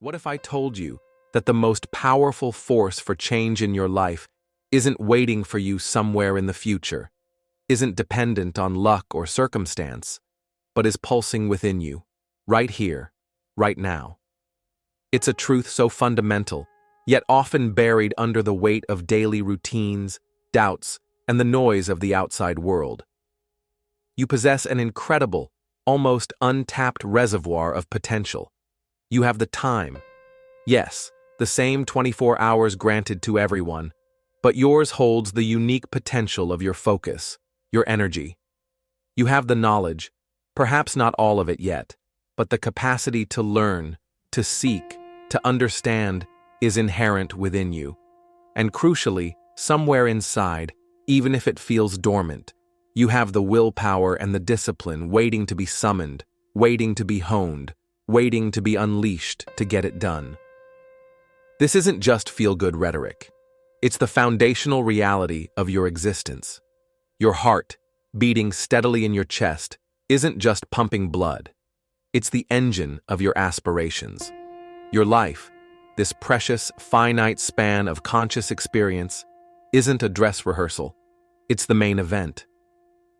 What if I told you that the most powerful force for change in your life isn't waiting for you somewhere in the future, isn't dependent on luck or circumstance, but is pulsing within you, right here, right now? It's a truth so fundamental, yet often buried under the weight of daily routines, doubts, and the noise of the outside world. You possess an incredible, almost untapped reservoir of potential. You have the time. Yes, the same 24 hours granted to everyone, but yours holds the unique potential of your focus, your energy. You have the knowledge, perhaps not all of it yet, but the capacity to learn, to seek, to understand is inherent within you. And crucially, somewhere inside, even if it feels dormant, you have the willpower and the discipline waiting to be summoned, waiting to be honed, waiting to be unleashed to get it done. This isn't just feel-good rhetoric. It's the foundational reality of your existence. Your heart, beating steadily in your chest, isn't just pumping blood. It's the engine of your aspirations. Your life, this precious, finite span of conscious experience, isn't a dress rehearsal. It's the main event.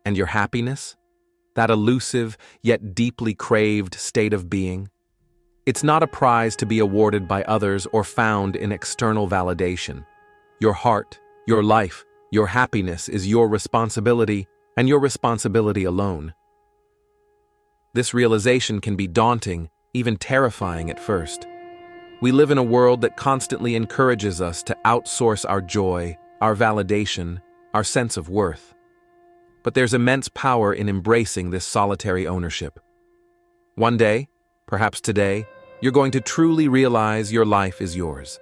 And your happiness? That elusive, yet deeply craved state of being? It's not a prize to be awarded by others or found in external validation. Your heart, your life, your happiness is your responsibility, and your responsibility alone. This realization can be daunting, even terrifying at first. We live in a world that constantly encourages us to outsource our joy, our validation, our sense of worth. But there's immense power in embracing this solitary ownership. One day, perhaps today, you're going to truly realize your life is yours.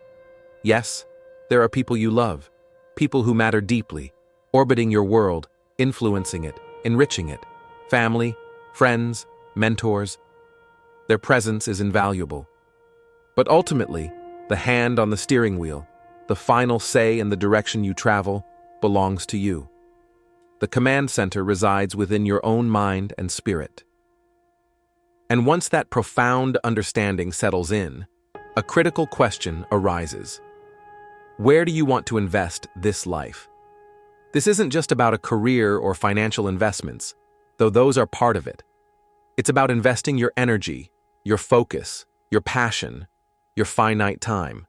Yes, there are people you love, people who matter deeply, orbiting your world, influencing it, enriching it. Family, friends, mentors. Their presence is invaluable. But ultimately, the hand on the steering wheel, the final say in the direction you travel, belongs to you. The command center resides within your own mind and spirit. And once that profound understanding settles in, a critical question arises. Where do you want to invest this life? This isn't just about a career or financial investments, though those are part of it. It's about investing your energy, your focus, your passion, your finite time.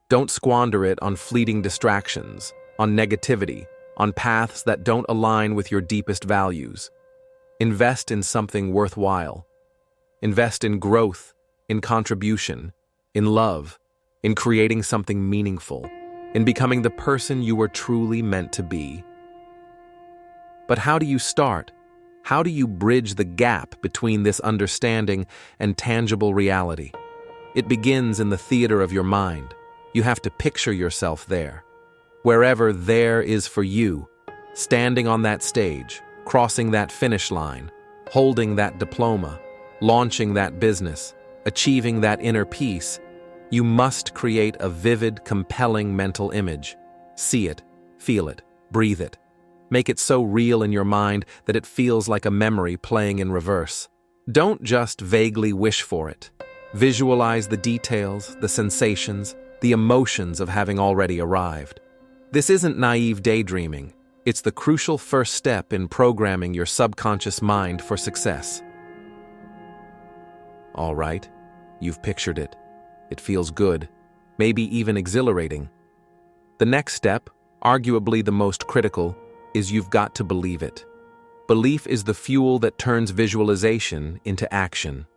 Don't squander it on fleeting distractions, on negativity, on paths that don't align with your deepest values. Invest in something worthwhile. Invest in growth, in contribution, in love, in creating something meaningful, in becoming the person you were truly meant to be. But how do you start? How do you bridge the gap between this understanding and tangible reality? It begins in the theater of your mind. You have to picture yourself there. Wherever there is for you, standing on that stage, crossing that finish line, holding that diploma, launching that business, achieving that inner peace, you must create a vivid, compelling mental image. See it, feel it, breathe it. Make it so real in your mind that it feels like a memory playing in reverse. Don't just vaguely wish for it. Visualize the details, the sensations, the emotions of having already arrived. This isn't naive daydreaming. It's the crucial first step in programming your subconscious mind for success. All right, you've pictured it. It feels good, maybe even exhilarating. The next step, arguably the most critical, is you've got to believe it. Belief is the fuel that turns visualization into action.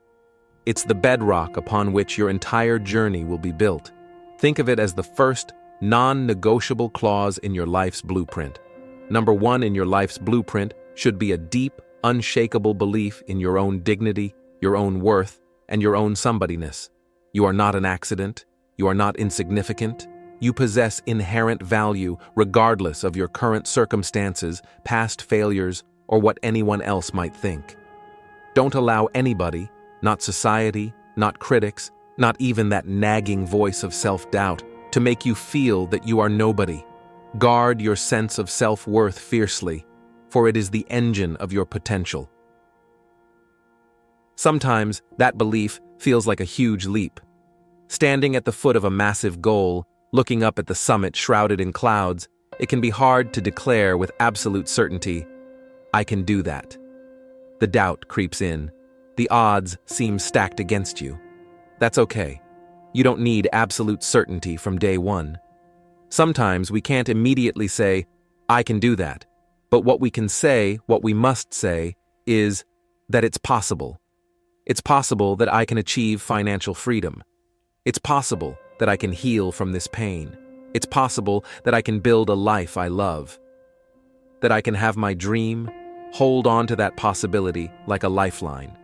It's the bedrock upon which your entire journey will be built. Think of it as the first, non-negotiable clause in your life's blueprint. Number one in your life's blueprint should be a deep, unshakable belief in your own dignity, your own worth, and your own somebodyness. You are not an accident. You are not insignificant. You possess inherent value regardless of your current circumstances, past failures, or what anyone else might think. Don't allow anybody, not society, not critics, not even that nagging voice of self-doubt, to make you feel that you are nobody. Guard your sense of self-worth fiercely, for it is the engine of your potential. Sometimes that belief feels like a huge leap. Standing at the foot of a massive goal, looking up at the summit shrouded in clouds, it can be hard to declare with absolute certainty, "I can do that." The doubt creeps in. The odds seem stacked against you. That's okay. You don't need absolute certainty from day one. Sometimes we can't immediately say, "I can do that." But what we can say, what we must say, is that it's possible. It's possible that I can achieve financial freedom. It's possible that I can heal from this pain. It's possible that I can build a life I love. That I can have my dream, hold on to that possibility like a lifeline.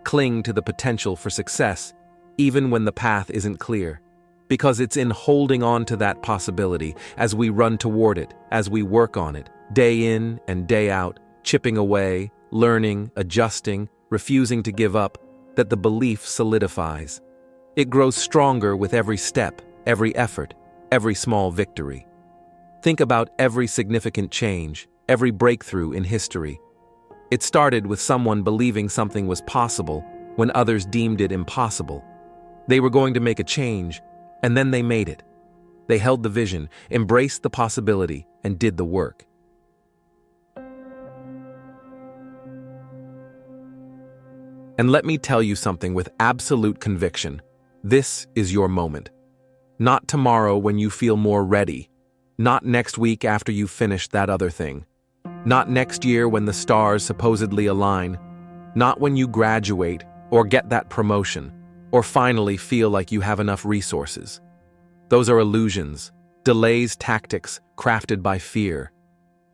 Cling to the potential for success, even when the path isn't clear. Because it's in holding on to that possibility, as we run toward it, as we work on it, day in and day out, chipping away, learning, adjusting, refusing to give up, that the belief solidifies. It grows stronger with every step, every effort, every small victory. Think about every significant change, every breakthrough in history. It started with someone believing something was possible when others deemed it impossible. They were going to make a change, and then they made it. They held the vision, embraced the possibility, and did the work. And let me tell you something with absolute conviction. This is your moment. Not tomorrow when you feel more ready. Not next week after you've finished that other thing. Not next year when the stars supposedly align. Not when you graduate or get that promotion or finally feel like you have enough resources. Those are illusions, delays, tactics crafted by fear.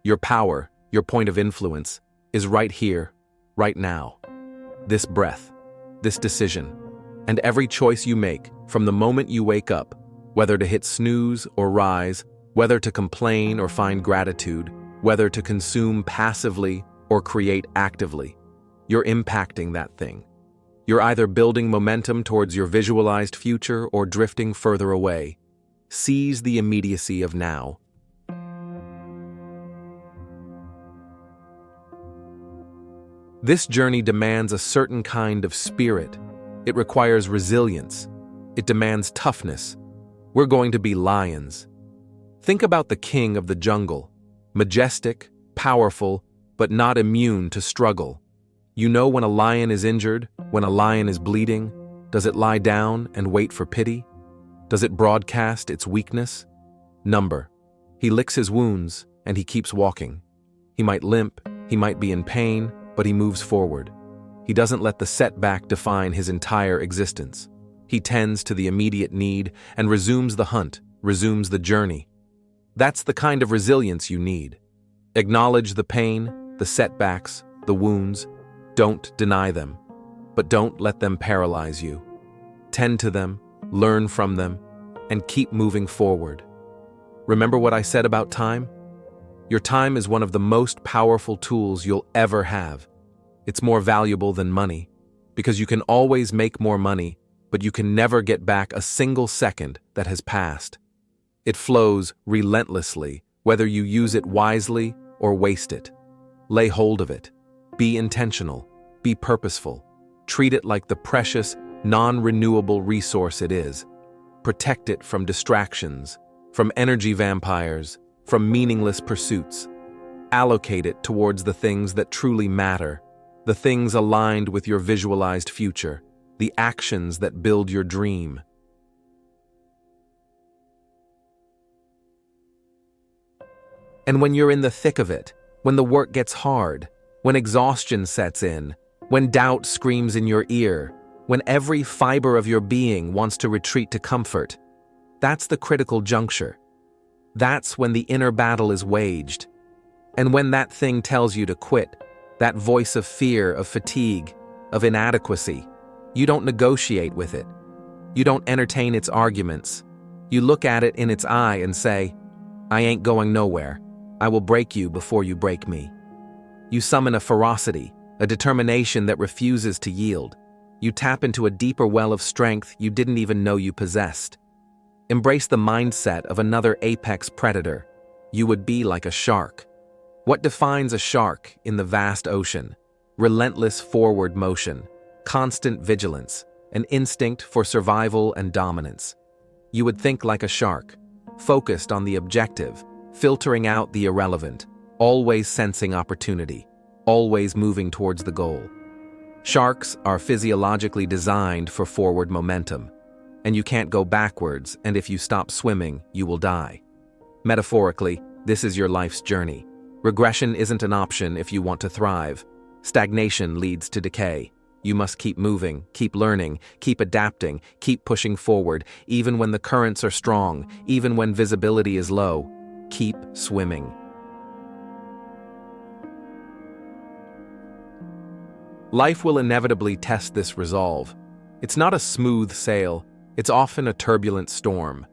Your power, your point of influence, is right here, right now. This breath, this decision, and every choice you make from the moment you wake up, whether to hit snooze or rise, whether to complain or find gratitude, whether to consume passively or create actively, you're impacting that thing. You're either building momentum towards your visualized future or drifting further away. Seize the immediacy of now. This journey demands a certain kind of spirit. It requires resilience. It demands toughness. We're going to be lions. Think about the king of the jungle. Majestic, powerful, but not immune to struggle. You know when a lion is injured, when a lion is bleeding, does it lie down and wait for pity? Does it broadcast its weakness? Number. He licks his wounds and he keeps walking. He might limp, he might be in pain, but he moves forward. He doesn't let the setback define his entire existence. He tends to the immediate need and resumes the hunt, resumes the journey. That's the kind of resilience you need. Acknowledge the pain, the setbacks, the wounds. Don't deny them, but don't let them paralyze you. Tend to them, learn from them, and keep moving forward. Remember what I said about time? Your time is one of the most powerful tools you'll ever have. It's more valuable than money, because you can always make more money, but you can never get back a single second that has passed. It flows relentlessly, whether you use it wisely or waste it. Lay hold of it. Be intentional. Be purposeful. Treat it like the precious, non-renewable resource it is. Protect it from distractions, from energy vampires, from meaningless pursuits. Allocate it towards the things that truly matter, the things aligned with your visualized future, the actions that build your dream. And when you're in the thick of it, when the work gets hard, when exhaustion sets in, when doubt screams in your ear, when every fiber of your being wants to retreat to comfort, that's the critical juncture. That's when the inner battle is waged. And when that thing tells you to quit, that voice of fear, of fatigue, of inadequacy, you don't negotiate with it. You don't entertain its arguments. You look at it in its eye and say, "I ain't going nowhere. I will break you before you break me." You summon a ferocity, a determination that refuses to yield. You tap into a deeper well of strength you didn't even know you possessed. Embrace the mindset of another apex predator. You would be like a shark. What defines a shark in the vast ocean? Relentless forward motion, constant vigilance, an instinct for survival and dominance. You would think like a shark, focused on the objective, filtering out the irrelevant, always sensing opportunity, always moving towards the goal. Sharks are physiologically designed for forward momentum, and you can't go backwards, and if you stop swimming, you will die. Metaphorically, this is your life's journey. Regression isn't an option if you want to thrive. Stagnation leads to decay. You must keep moving, keep learning, keep adapting, keep pushing forward, even when the currents are strong, even when visibility is low. Keep swimming. Life will inevitably test this resolve. It's not a smooth sail, it's often a turbulent storm.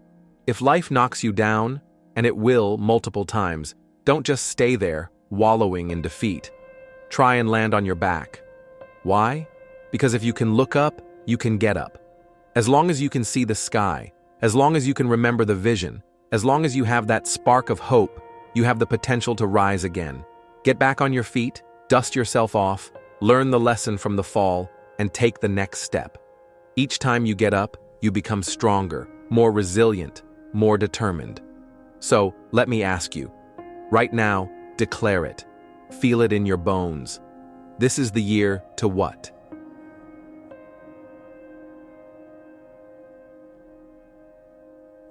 If life knocks you down, and it will multiple times, don't just stay there, wallowing in defeat. Try and land on your back. Why? Because if you can look up, you can get up. As long as you can see the sky, as long as you can remember the vision, as long as you have that spark of hope, you have the potential to rise again. Get back on your feet, dust yourself off, learn the lesson from the fall, and take the next step. Each time you get up, you become stronger, more resilient, more determined. So, let me ask you, right now, declare it. Feel it in your bones. This is the year to what?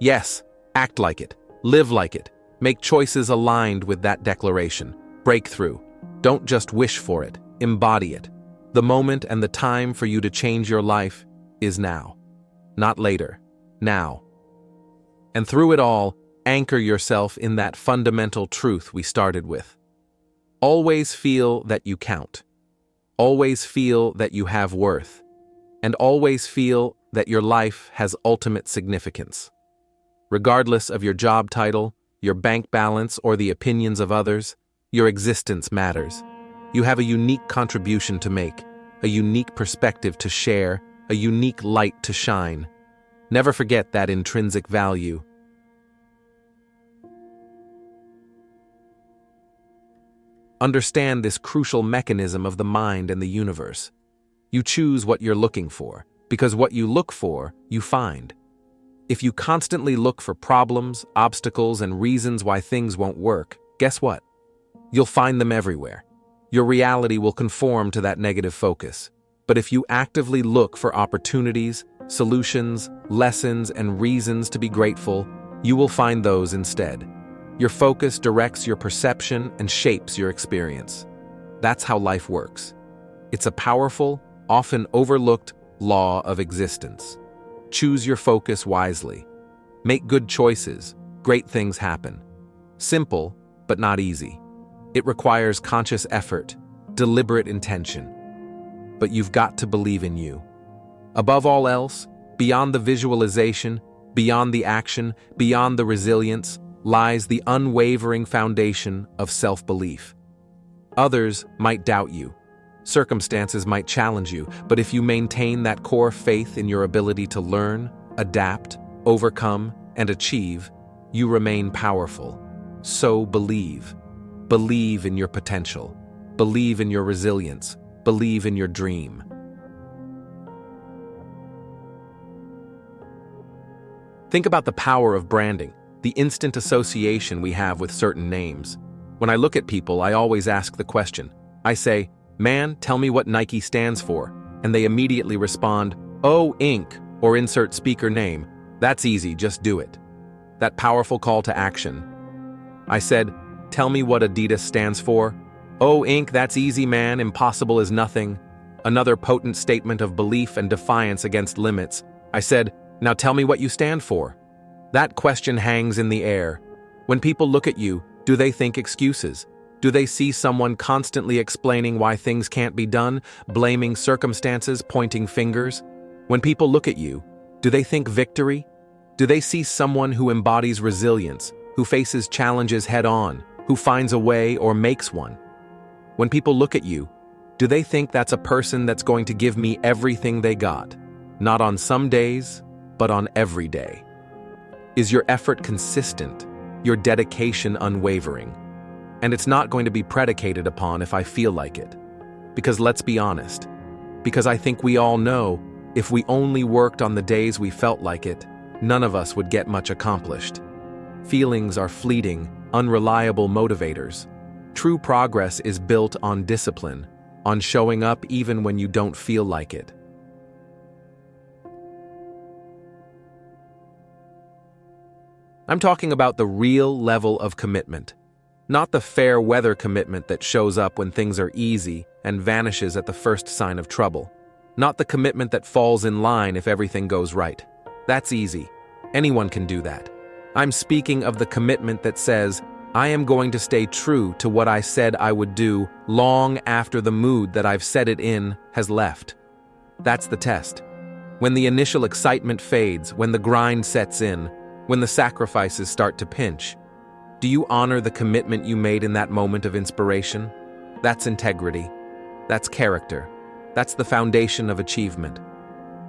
Yes, act like it, live like it, make choices aligned with that declaration. Breakthrough. Don't just wish for it, embody it. The moment and the time for you to change your life is now. Not later, now. And through it all, anchor yourself in that fundamental truth we started with. Always feel that you count. Always feel that you have worth. And always feel that your life has ultimate significance. Regardless of your job title, your bank balance, or the opinions of others, your existence matters. You have a unique contribution to make, a unique perspective to share, a unique light to shine. Never forget that intrinsic value. Understand this crucial mechanism of the mind and the universe. You choose what you're looking for, because what you look for, you find. If you constantly look for problems, obstacles, and reasons why things won't work, guess what? You'll find them everywhere. Your reality will conform to that negative focus. But if you actively look for opportunities, solutions, lessons, and reasons to be grateful, you will find those instead. Your focus directs your perception and shapes your experience. That's how life works. It's a powerful, often overlooked law of existence. Choose your focus wisely. Make good choices. Great things happen. Simple, but not easy. It requires conscious effort, deliberate intention. But you've got to believe in you. Above all else, beyond the visualization, beyond the action, beyond the resilience, lies the unwavering foundation of self-belief. Others might doubt you. Circumstances might challenge you, but if you maintain that core faith in your ability to learn, adapt, overcome, and achieve, you remain powerful. So believe. Believe in your potential. Believe in your resilience. Believe in your dream. Think about the power of branding, the instant association we have with certain names. When I look at people, I always ask the question. I say, "Man, tell me what Nike stands for," and they immediately respond, "Oh, Inc., or insert speaker name. That's easy, just do it." That powerful call to action. I said, "Tell me what Adidas stands for." "Oh, Inc., that's easy, man, impossible is nothing." Another potent statement of belief and defiance against limits. I said, "Now tell me what you stand for." That question hangs in the air. When people look at you, do they think excuses? Do they see someone constantly explaining why things can't be done, blaming circumstances, pointing fingers? When people look at you, do they think victory? Do they see someone who embodies resilience, who faces challenges head-on, who finds a way or makes one? When people look at you, do they think that's a person that's going to give me everything they got? Not on some days, but on every day. Is your effort consistent, your dedication unwavering? And it's not going to be predicated upon if I feel like it. Because let's be honest, because I think we all know, If we only worked on the days we felt like it, none of us would get much accomplished. Feelings are fleeting, unreliable motivators. True progress is built on discipline, on showing up even when you don't feel like it. I'm talking about the real level of commitment, not the fair weather commitment that shows up when things are easy and vanishes at the first sign of trouble. Not the commitment that falls in line if everything goes right. That's easy. Anyone can do that. I'm speaking of the commitment that says, I am going to stay true to what I said I would do long after the mood that I've set it in has left. That's the test. When the initial excitement fades, when the grind sets in, when the sacrifices start to pinch, do you honor the commitment you made in that moment of inspiration? That's integrity. That's character. That's the foundation of achievement.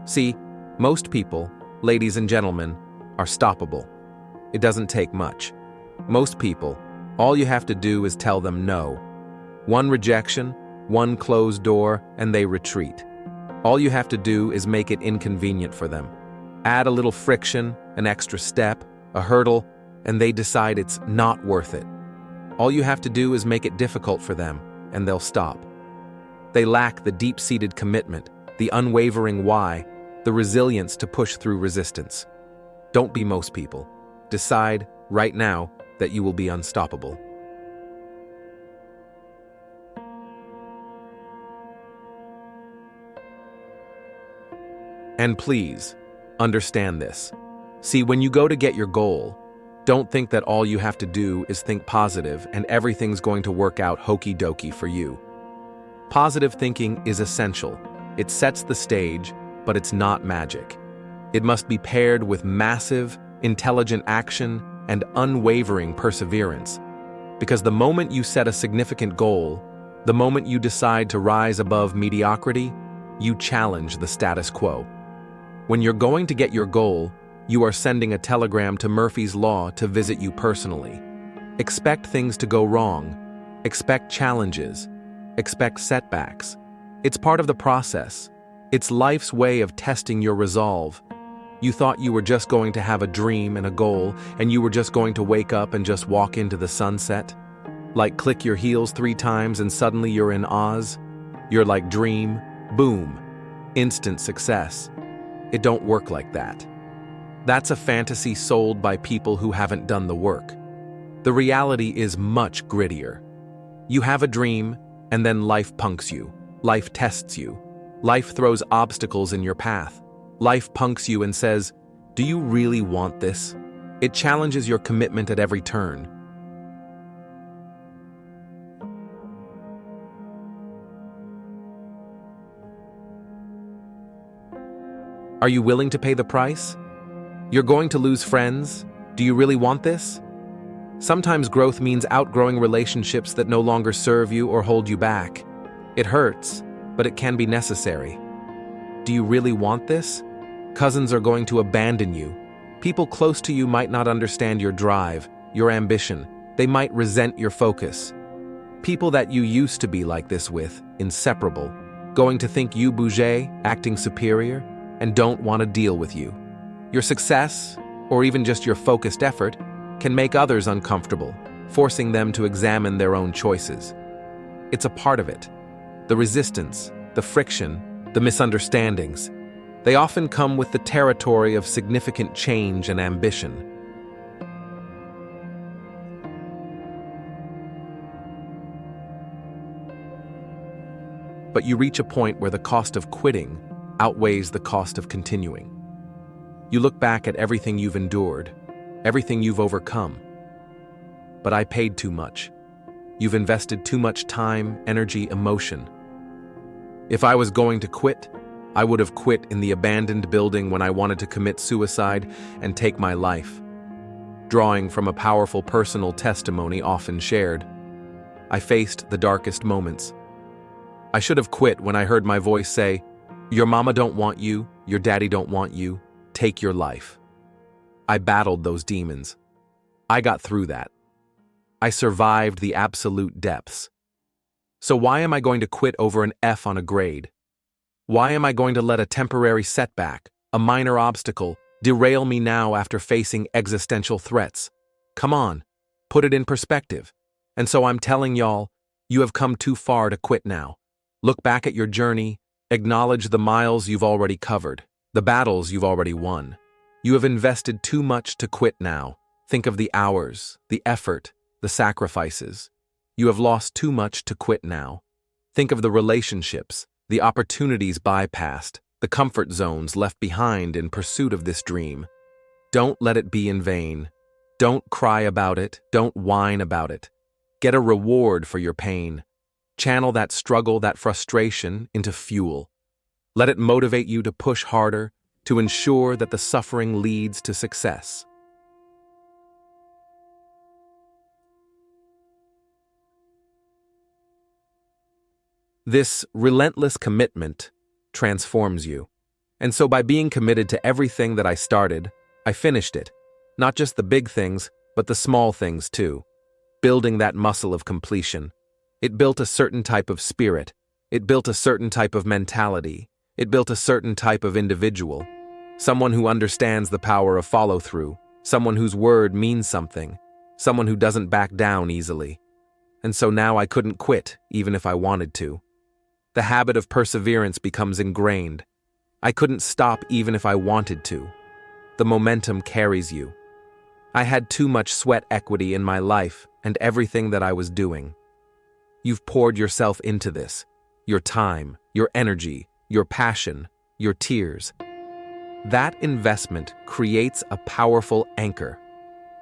See, most people, ladies and gentlemen, are stoppable. It doesn't take much. Most people, all you have to do is tell them no. One rejection, one closed door, and they retreat. All you have to do is make it inconvenient for them. Add a little friction, an extra step, a hurdle, and they decide it's not worth it. All you have to do is make it difficult for them, and they'll stop. They lack the deep-seated commitment, the unwavering why, the resilience to push through resistance. Don't be most people. Decide, right now, that you will be unstoppable. And please, understand this. See, when you go to get your goal, don't think that all you have to do is think positive and everything's going to work out hokey-dokey for you. Positive thinking is essential. It sets the stage, but it's not magic. It must be paired with massive, intelligent action and unwavering perseverance. Because the moment you set a significant goal, the moment you decide to rise above mediocrity, you challenge the status quo. When you're going to get your goal, you are sending a telegram to Murphy's Law to visit you personally. Expect things to go wrong. Expect challenges. Expect setbacks. It's part of the process. It's life's way of testing your resolve. You thought you were just going to have a dream and a goal, and you were just going to wake up and just walk into the sunset? Like click your heels 3 times and suddenly you're in Oz? You're like dream, boom, instant success. It don't work like that. That's a fantasy sold by people who haven't done the work. The reality is much grittier. You have a dream, and then life punks you. Life tests you. Life throws obstacles in your path. Life punks you and says, do you really want this? It challenges your commitment at every turn. Are you willing to pay the price? You're going to lose friends. Do you really want this? Sometimes growth means outgrowing relationships that no longer serve you or hold you back. It hurts, but it can be necessary. Do you really want this? Cousins are going to abandon you. People close to you might not understand your drive, your ambition. They might resent your focus. People that you used to be like this with, inseparable, going to think you bougé, acting superior, and don't want to deal with you. Your success, or even just your focused effort, can make others uncomfortable, forcing them to examine their own choices. It's a part of it. The resistance, the friction, the misunderstandings, they often come with the territory of significant change and ambition. But you reach a point where the cost of quitting outweighs the cost of continuing. You look back at everything you've endured, everything you've overcome. But I paid too much. You've invested too much time, energy, emotion. If I was going to quit, I would have quit in the abandoned building when I wanted to commit suicide and take my life. Drawing from a powerful personal testimony often shared, I faced the darkest moments. I should have quit when I heard my voice say, "Your mama don't want you, your daddy don't want you, take your life." I battled those demons. I got through that. I survived the absolute depths. So why am I going to quit over an F on a grade? Why am I going to let a temporary setback, a minor obstacle, derail me now after facing existential threats? Come on, put it in perspective. And so I'm telling y'all, you have come too far to quit now. Look back at your journey, acknowledge the miles you've already covered, the battles you've already won. You have invested too much to quit now. Think of the hours, the effort, the sacrifices. You have lost too much to quit now. Think of the relationships, the opportunities bypassed, the comfort zones left behind in pursuit of this dream. Don't let it be in vain. Don't cry about it. Don't whine about it. Get a reward for your pain. Channel that struggle, that frustration into fuel. Let it motivate you to push harder, to ensure that the suffering leads to success. This relentless commitment transforms you. And so by being committed to everything that I started, I finished it. Not just the big things, but the small things too. Building that muscle of completion. It built a certain type of spirit. It built a certain type of mentality. It built a certain type of individual. Someone who understands the power of follow-through. Someone whose word means something. Someone who doesn't back down easily. And so now I couldn't quit, even if I wanted to. The habit of perseverance becomes ingrained. I couldn't stop even if I wanted to. The momentum carries you. I had too much sweat equity in my life and everything that I was doing. You've poured yourself into this. Your time, your energy, your passion, your tears. That investment creates a powerful anchor.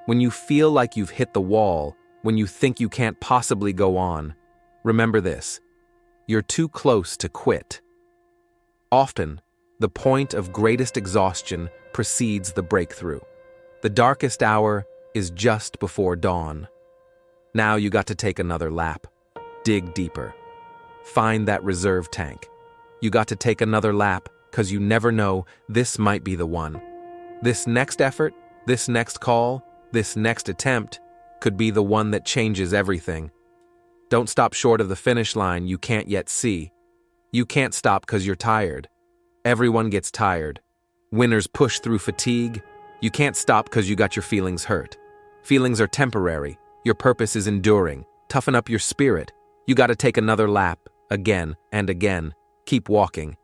When you feel like you've hit the wall, when you think you can't possibly go on, remember this. You're too close to quit. Often, the point of greatest exhaustion precedes the breakthrough. The darkest hour is just before dawn. Now you got to take another lap. Dig deeper. Find that reserve tank. You got to take another lap, because you never know, this might be the one. This next effort, this next call, this next attempt could be the one that changes everything. Don't stop short of the finish line you can't yet see. You can't stop because you're tired. Everyone gets tired. Winners push through fatigue. You can't stop because you got your feelings hurt. Feelings are temporary. Your purpose is enduring. Toughen up your spirit. You got to take another lap, again and again. Keep walking.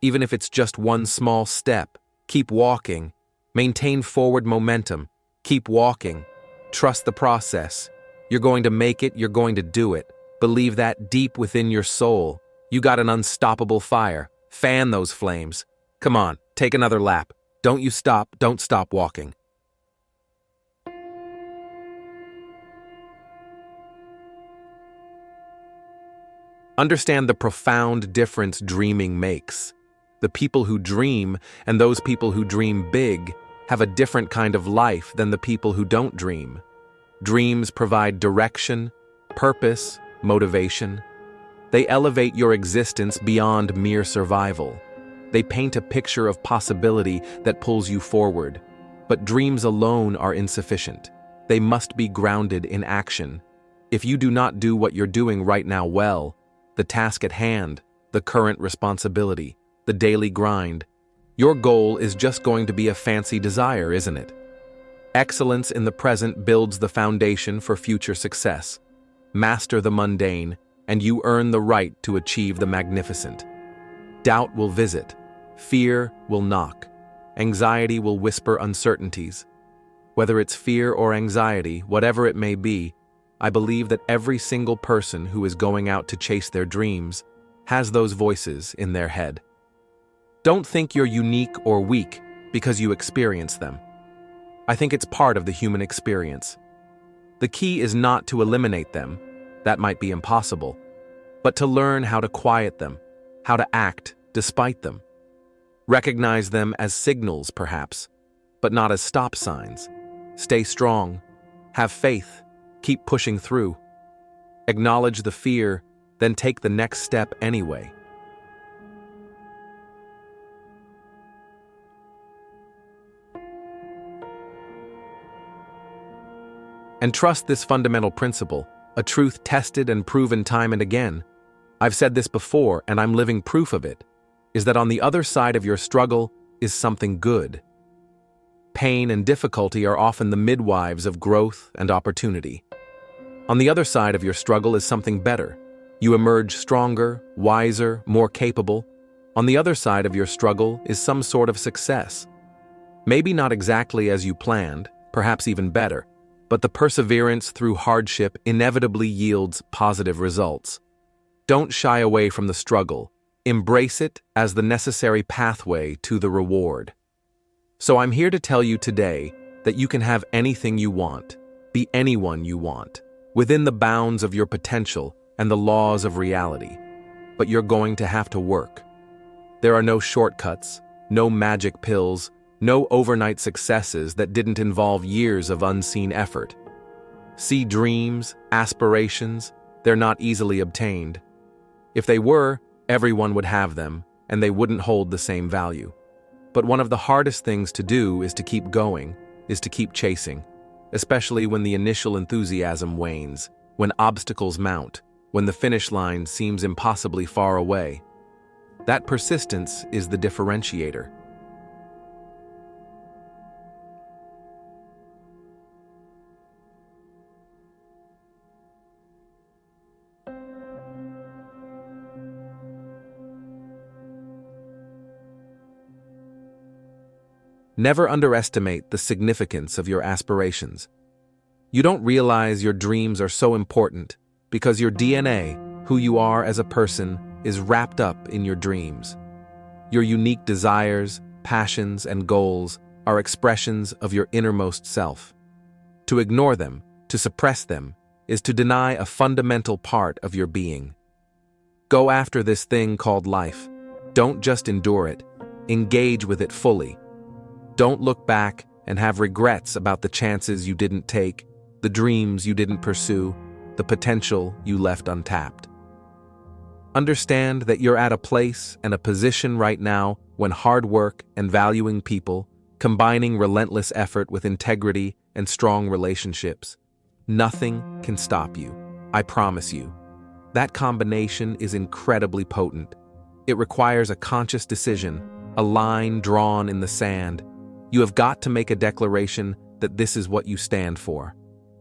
Even if it's just one small step, keep walking. Maintain forward momentum. Keep walking. Trust the process. You're going to make it, you're going to do it. Believe that deep within your soul. You got an unstoppable fire. Fan those flames. Come on, take another lap. Don't stop walking. Understand the profound difference dreaming makes. The people who dream and those people who dream big have a different kind of life than the people who don't dream. Dreams provide direction, purpose, motivation. They elevate your existence beyond mere survival. They paint a picture of possibility that pulls you forward. But dreams alone are insufficient. They must be grounded in action. If you do not do what you're doing right now well, the task at hand, the current responsibility, the daily grind, your goal is just going to be a fancy desire, isn't it? Excellence in the present builds the foundation for future success. Master the mundane, and you earn the right to achieve the magnificent. Doubt will visit. Fear will knock. Anxiety will whisper uncertainties. Whether it's fear or anxiety, whatever it may be, I believe that every single person who is going out to chase their dreams has those voices in their head. Don't think you're unique or weak because you experience them. I think it's part of the human experience. The key is not to eliminate them, that might be impossible, but to learn how to quiet them, how to act despite them. Recognize them as signals, perhaps, but not as stop signs. Stay strong, have faith, keep pushing through. Acknowledge the fear, then take the next step anyway. And trust this fundamental principle, a truth tested and proven time and again. I've said this before, and I'm living proof of it. is that on the other side of your struggle is something good. Pain and difficulty are often the midwives of growth and opportunity. On the other side of your struggle is something better. You emerge stronger, wiser, more capable. On the other side of your struggle is some sort of success. Maybe not exactly as you planned, perhaps even better, but the perseverance through hardship inevitably yields positive results. Don't shy away from the struggle. Embrace it as the necessary pathway to the reward. So I'm here to tell you today that you can have anything you want, be anyone you want, within the bounds of your potential and the laws of reality. But you're going to have to work. There are no shortcuts, no magic pills, no overnight successes that didn't involve years of unseen effort. See, dreams, aspirations, they're not easily obtained. If they were, everyone would have them, and they wouldn't hold the same value. But one of the hardest things to do is to keep going, is to keep chasing, especially when the initial enthusiasm wanes, when obstacles mount, when the finish line seems impossibly far away. That persistence is the differentiator. Never underestimate the significance of your aspirations. You don't realize your dreams are so important because your DNA, who you are as a person, is wrapped up in your dreams. Your unique desires, passions, and goals are expressions of your innermost self. To ignore them, to suppress them, is to deny a fundamental part of your being. Go after this thing called life. Don't just endure it. Engage with it fully. Don't look back and have regrets about the chances you didn't take, the dreams you didn't pursue, the potential you left untapped. Understand that you're at a place and a position right now when hard work and valuing people, combining relentless effort with integrity and strong relationships, nothing can stop you. I promise you. That combination is incredibly potent. It requires a conscious decision, a line drawn in the sand. You have got to make a declaration that this is what you stand for.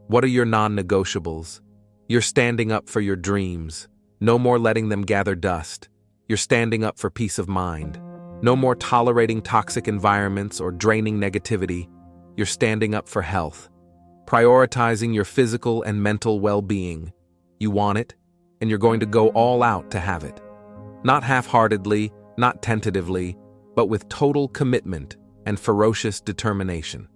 What are your non-negotiables? You're standing up for your dreams. No more letting them gather dust. You're standing up for peace of mind. No more tolerating toxic environments or draining negativity. You're standing up for health. Prioritizing your physical and mental well-being. You want it, and you're going to go all out to have it. Not half-heartedly, not tentatively, but with total commitment and ferocious determination.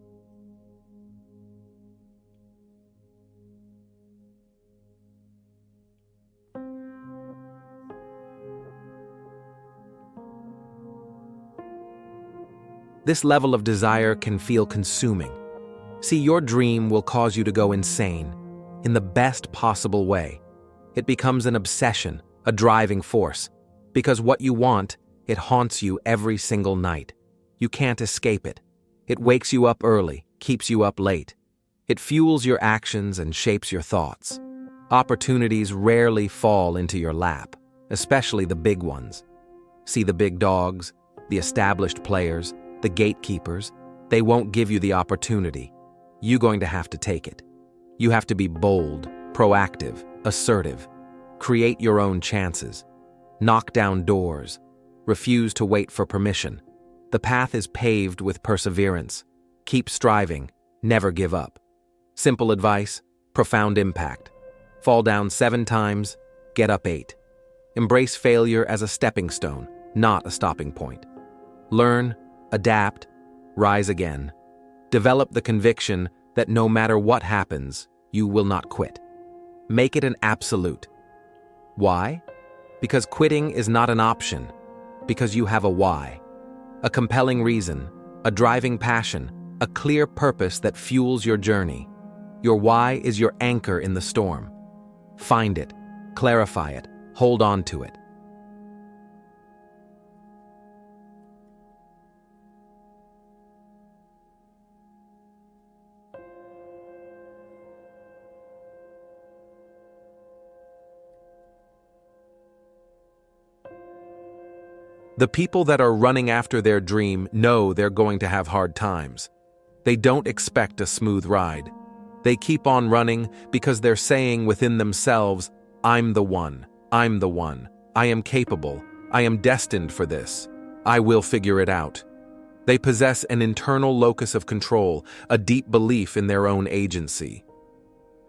This level of desire can feel consuming. See, your dream will cause you to go insane, in the best possible way. It becomes an obsession, a driving force, because what you want, it haunts you every single night. You can't escape it. It wakes you up early, keeps you up late. It fuels your actions and shapes your thoughts. Opportunities rarely fall into your lap, especially the big ones. See, the big dogs, the established players, the gatekeepers, they won't give you the opportunity. You're going to have to take it. You have to be bold, proactive, assertive. Create your own chances. Knock down doors. Refuse to wait for permission. The path is paved with perseverance. Keep striving. Never give up. Simple advice, profound impact. Fall down 7 times, get up 8. Embrace failure as a stepping stone, not a stopping point. Learn, adapt, rise again. Develop the conviction that no matter what happens, you will not quit. Make it an absolute. Why? Because quitting is not an option. Because you have a why. A compelling reason, a driving passion, a clear purpose that fuels your journey. Your why is your anchor in the storm. Find it, clarify it, hold on to it. The people that are running after their dream know they're going to have hard times. They don't expect a smooth ride. They keep on running because they're saying within themselves, I'm the one, I'm the one, I am capable, I am destined for this, I will figure it out. They possess an internal locus of control, a deep belief in their own agency.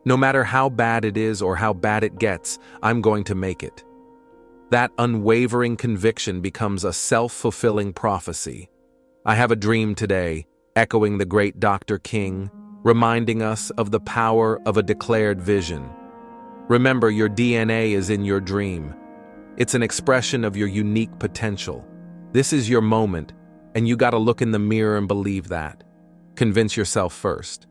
No matter how bad it is or how bad it gets, I'm going to make it. That unwavering conviction becomes a self-fulfilling prophecy. I have a dream today, echoing the great Dr. King, reminding us of the power of a declared vision. Remember, your DNA is in your dream. It's an expression of your unique potential. This is your moment, and you gotta look in the mirror and believe that. Convince yourself first.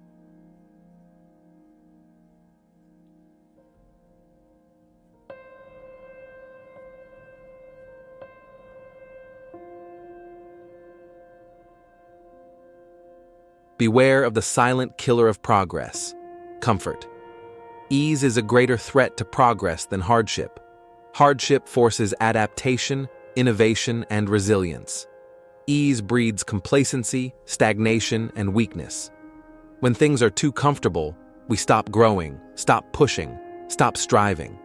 Beware of the silent killer of progress, comfort. Ease is a greater threat to progress than hardship. Hardship forces adaptation, innovation, and resilience. Ease breeds complacency, stagnation, and weakness. When things are too comfortable, we stop growing, stop pushing, stop striving.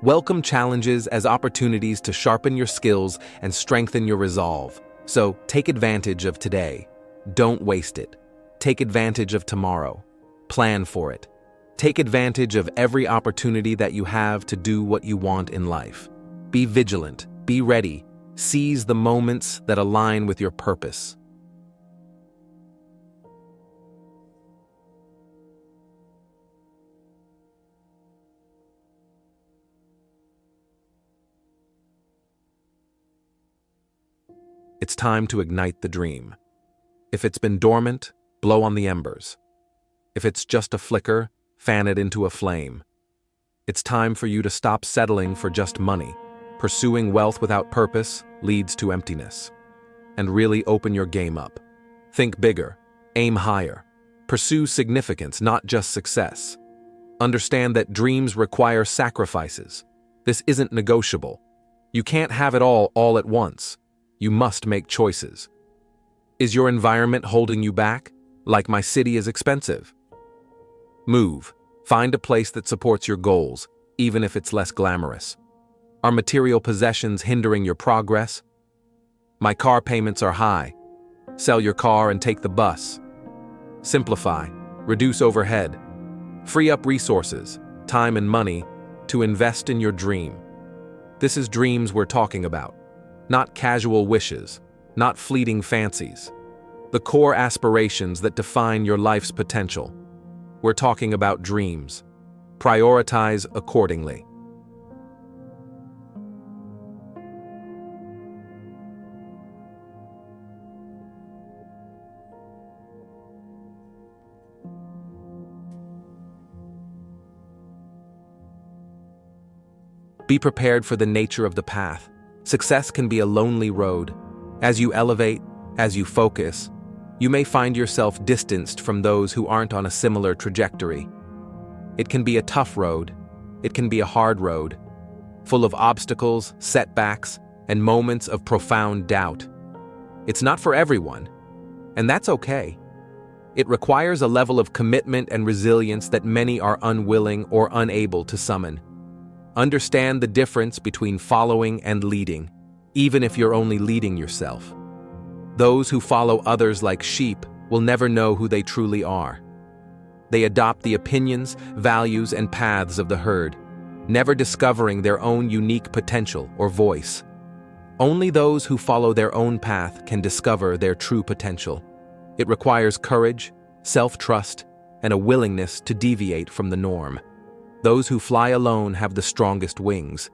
Welcome challenges as opportunities to sharpen your skills and strengthen your resolve. So take advantage of today. Don't waste it. Take advantage of tomorrow. Plan for it. Take advantage of every opportunity that you have to do what you want in life. Be vigilant. Be ready. Seize the moments that align with your purpose. It's time to ignite the dream. If it's been dormant, blow on the embers. If it's just a flicker, fan it into a flame. It's time for you to stop settling for just money. Pursuing wealth without purpose leads to emptiness. And really open your game up. Think bigger. Aim higher. Pursue significance, not just success. Understand that dreams require sacrifices. This isn't negotiable. You can't have it all at once. You must make choices. Is your environment holding you back? Like my city is expensive. Move. Find a place that supports your goals, even if it's less glamorous. Are material possessions hindering your progress? My car payments are high. Sell your car and take the bus. Simplify. Reduce overhead. Free up resources, time and money, to invest in your dream. This is dreams we're talking about, not casual wishes, not fleeting fancies. The core aspirations that define your life's potential. We're talking about dreams. Prioritize accordingly. Be prepared for the nature of the path. Success can be a lonely road. As you elevate, as you focus, you may find yourself distanced from those who aren't on a similar trajectory. It can be a tough road. It can be a hard road, full of obstacles, setbacks, and moments of profound doubt. It's not for everyone, and that's okay. It requires a level of commitment and resilience that many are unwilling or unable to summon. Understand the difference between following and leading, even if you're only leading yourself. Those who follow others like sheep will never know who they truly are. They adopt the opinions, values, and paths of the herd, never discovering their own unique potential or voice. Only those who follow their own path can discover their true potential. It requires courage, self-trust, and a willingness to deviate from the norm. Those who fly alone have the strongest wings.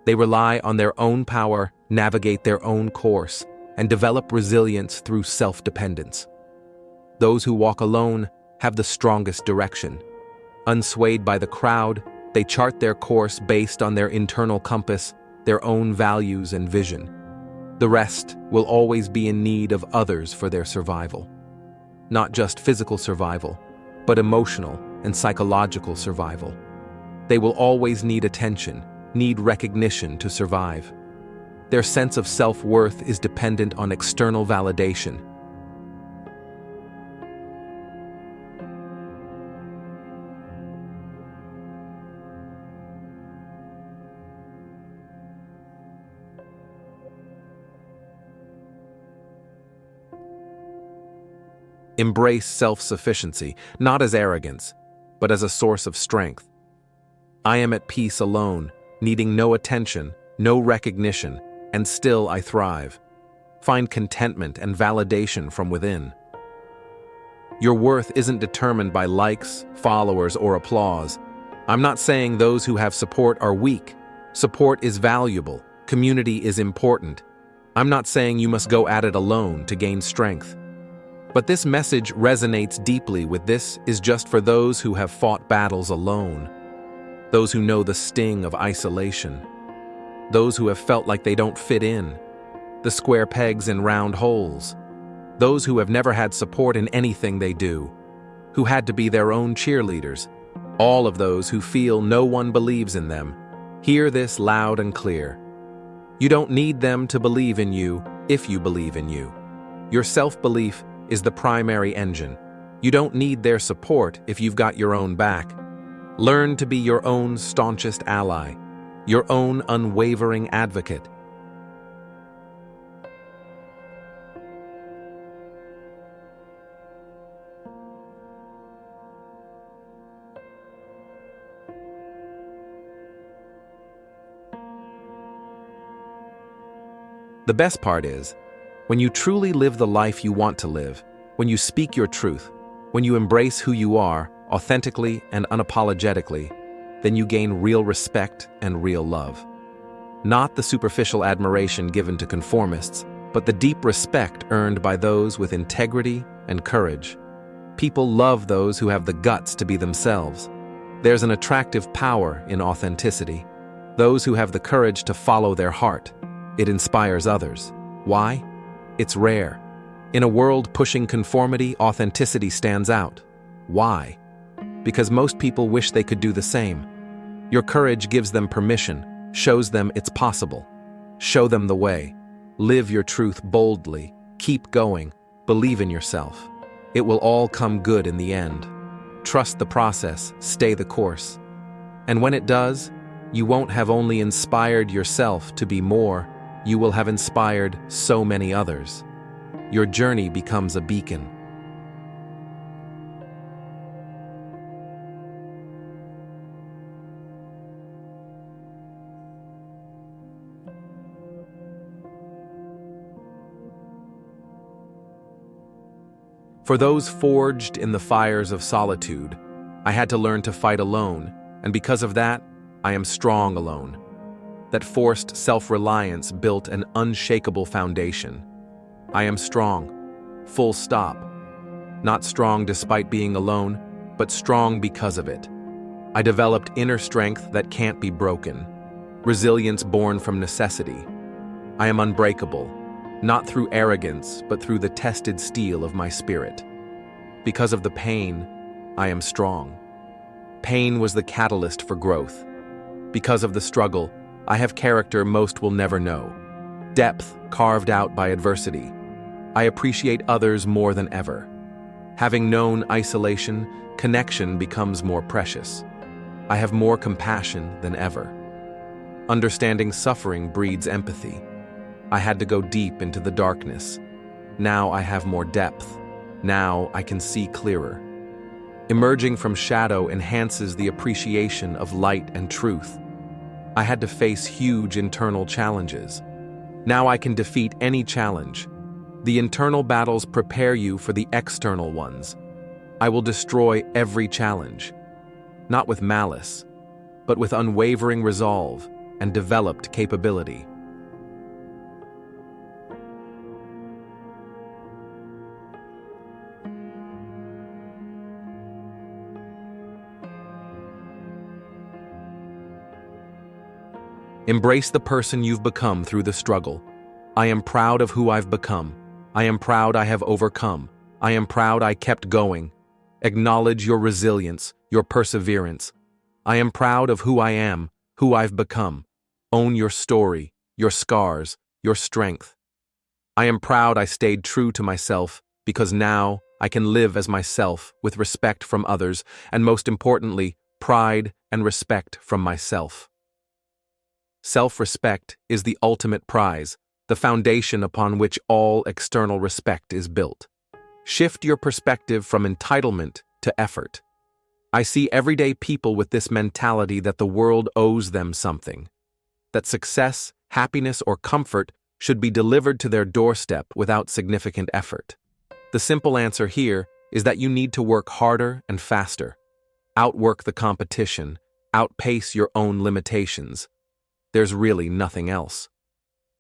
They rely on their own power, navigate their own course, and develop resilience through self-dependence. Those who walk alone have the strongest direction. Unswayed by the crowd, they chart their course based on their internal compass, their own values and vision. The rest will always be in need of others for their survival. Not just physical survival, but emotional and psychological survival. They will always need attention, need recognition to survive. Their sense of self-worth is dependent on external validation. Embrace self-sufficiency, not as arrogance, but as a source of strength. I am at peace alone, needing no attention, no recognition, and still I thrive. Find contentment and validation from within. Your worth isn't determined by likes, followers, or applause. I'm not saying those who have support are weak. Support is valuable. Community is important. I'm not saying you must go at it alone to gain strength. But this message resonates deeply with this is just for those who have fought battles alone, those who know the sting of isolation, those who have felt like they don't fit in, the square pegs in round holes, those who have never had support in anything they do, who had to be their own cheerleaders, all of those who feel no one believes in them. Hear this loud and clear. You don't need them to believe in you if you believe in you. Your self-belief is the primary engine. You don't need their support if you've got your own back. Learn to be your own staunchest ally, your own unwavering advocate. The best part is, when you truly live the life you want to live, when you speak your truth, when you embrace who you are, authentically and unapologetically, then you gain real respect and real love. Not the superficial admiration given to conformists, but the deep respect earned by those with integrity and courage. People love those who have the guts to be themselves. There's an attractive power in authenticity. Those who have the courage to follow their heart. It inspires others. Why? It's rare. In a world pushing conformity, authenticity stands out. Why? Because most people wish they could do the same. Your courage gives them permission, shows them it's possible. Show them the way. Live your truth boldly. Keep going. Believe in yourself. It will all come good in the end. Trust the process. Stay the course. And when it does, you won't have only inspired yourself to be more, you will have inspired so many others. Your journey becomes a beacon. For those forged in the fires of solitude, I had to learn to fight alone, and because of that, I am strong alone. That forced self-reliance built an unshakable foundation. I am strong, full stop. Not strong despite being alone, but strong because of it. I developed inner strength that can't be broken, resilience born from necessity. I am unbreakable, not through arrogance, but through the tested steel of my spirit. Because of the pain, I am strong. Pain was the catalyst for growth. Because of the struggle, I have character most will never know. Depth carved out by adversity. I appreciate others more than ever. Having known isolation, connection becomes more precious. I have more compassion than ever. Understanding suffering breeds empathy. I had to go deep into the darkness. Now I have more depth. Now I can see clearer. Emerging from shadow enhances the appreciation of light and truth. I had to face huge internal challenges. Now I can defeat any challenge. The internal battles prepare you for the external ones. I will destroy every challenge, not with malice, but with unwavering resolve and developed capability. Embrace the person you've become through the struggle. I am proud of who I've become. I am proud I have overcome. I am proud I kept going. Acknowledge your resilience, your perseverance. I am proud of who I am, who I've become. Own your story, your scars, your strength. I am proud I stayed true to myself because now I can live as myself with respect from others and, most importantly, pride and respect from myself. Self-respect is the ultimate prize, the foundation upon which all external respect is built. Shift your perspective from entitlement to effort. I see everyday people with this mentality that the world owes them something, that success, happiness, or comfort should be delivered to their doorstep without significant effort. The simple answer here is that you need to work harder and faster, outwork the competition, outpace your own limitations. There's really nothing else.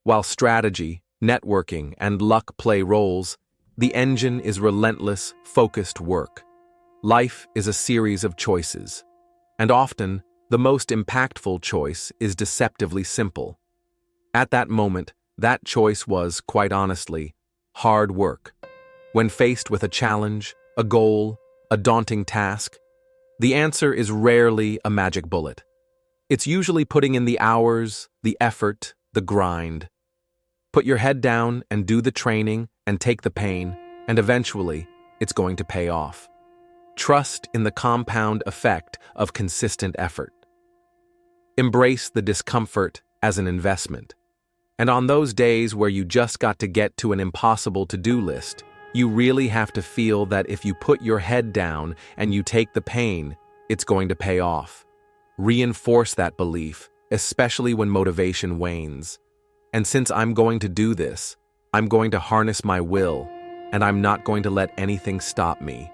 While strategy, networking, and luck play roles, the engine is relentless, focused work. Life is a series of choices, and often, the most impactful choice is deceptively simple. At that moment, that choice was, quite honestly, hard work. When faced with a challenge, a goal, a daunting task, the answer is rarely a magic bullet. It's usually putting in the hours, the effort, the grind. Put your head down and do the training and take the pain, and eventually, it's going to pay off. Trust in the compound effect of consistent effort. Embrace the discomfort as an investment. And on those days where you just got to get to an impossible to-do list, you really have to feel that if you put your head down and you take the pain, it's going to pay off. Reinforce that belief, especially when motivation wanes. And since I'm going to do this, I'm going to harness my will, and I'm not going to let anything stop me.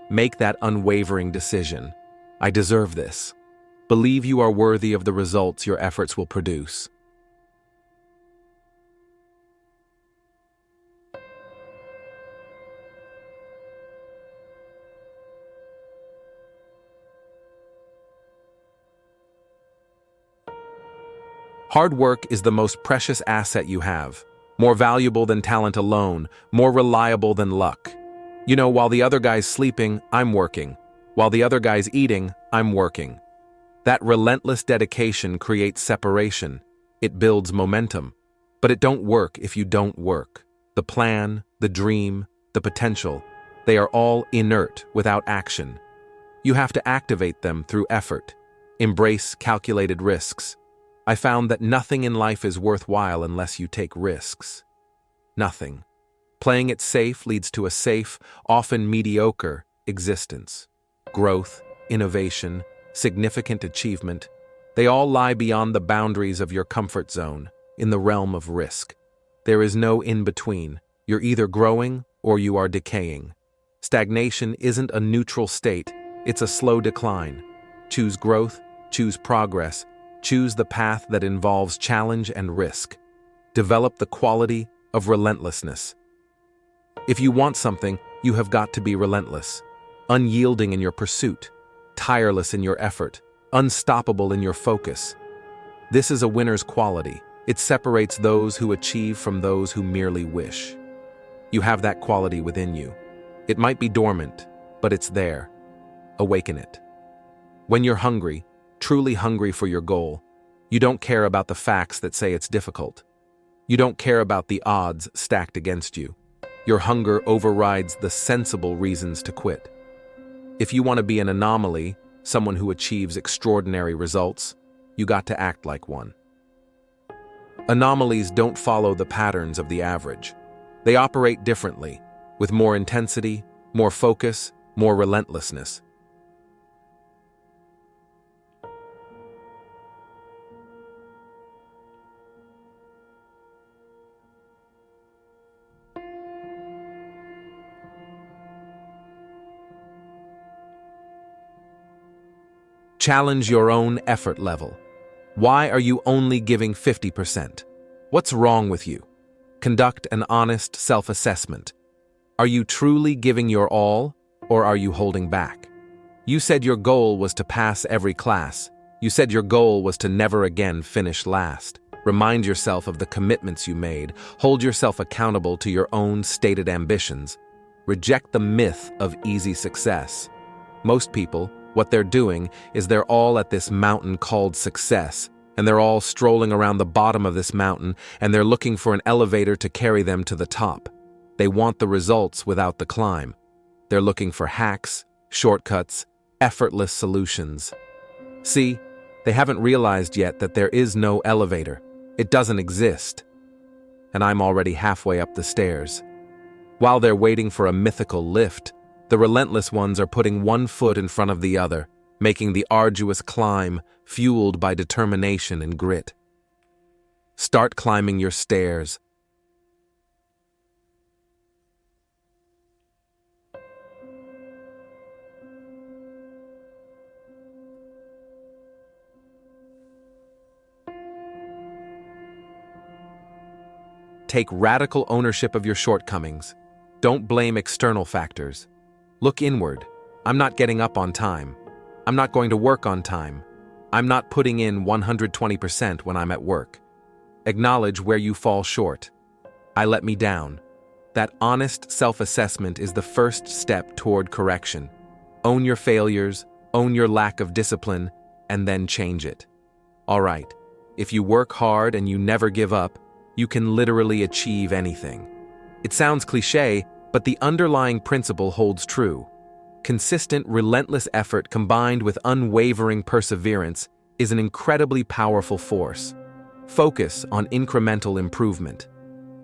Make that unwavering decision. I deserve this. Believe you are worthy of the results your efforts will produce. Hard work is the most precious asset you have, more valuable than talent alone, more reliable than luck. You know, while the other guy's sleeping, I'm working. While the other guy's eating, I'm working. That relentless dedication creates separation. It builds momentum. But it don't work if you don't work. The plan, the dream, the potential, they are all inert without action. You have to activate them through effort. Embrace calculated risks. I found that nothing in life is worthwhile unless you take risks. Nothing. Playing it safe leads to a safe, often mediocre, existence. Growth, innovation, significant achievement, they all lie beyond the boundaries of your comfort zone, in the realm of risk. There is no in-between. You're either growing or you are decaying. Stagnation isn't a neutral state, it's a slow decline. Choose growth, choose progress, choose the path that involves challenge and risk. Develop the quality of relentlessness. If you want something, you have got to be relentless, unyielding in your pursuit, tireless in your effort, unstoppable in your focus. This is a winner's quality. It separates those who achieve from those who merely wish. You have that quality within you. It might be dormant, but it's there. Awaken it. When you're hungry, truly hungry for your goal, you don't care about the facts that say it's difficult. You don't care about the odds stacked against you. Your hunger overrides the sensible reasons to quit. If you want to be an anomaly, someone who achieves extraordinary results, you got to act like one. Anomalies don't follow the patterns of the average. They operate differently, with more intensity, more focus, more relentlessness. Challenge your own effort level. Why are you only giving 50%? What's wrong with you? Conduct an honest self-assessment. Are you truly giving your all, or are you holding back? You said your goal was to pass every class. You said your goal was to never again finish last. Remind yourself of the commitments you made. Hold yourself accountable to your own stated ambitions. Reject the myth of easy success. Most people, what they're doing is they're all at this mountain called success, and they're all strolling around the bottom of this mountain, and they're looking for an elevator to carry them to the top. They want the results without the climb. They're looking for hacks, shortcuts, effortless solutions. See, they haven't realized yet that there is no elevator. It doesn't exist. And I'm already halfway up the stairs. While they're waiting for a mythical lift, the relentless ones are putting one foot in front of the other, making the arduous climb fueled by determination and grit. Start climbing your stairs. Take radical ownership of your shortcomings. Don't blame external factors. Look inward. I'm not getting up on time. I'm not going to work on time. I'm not putting in 120% when I'm at work. Acknowledge where you fall short. I let me down. That honest self-assessment is the first step toward correction. Own your failures, own your lack of discipline, and then change it. All right, if you work hard and you never give up, you can literally achieve anything. It sounds cliché, but the underlying principle holds true. Consistent, relentless effort combined with unwavering perseverance is an incredibly powerful force. Focus on incremental improvement.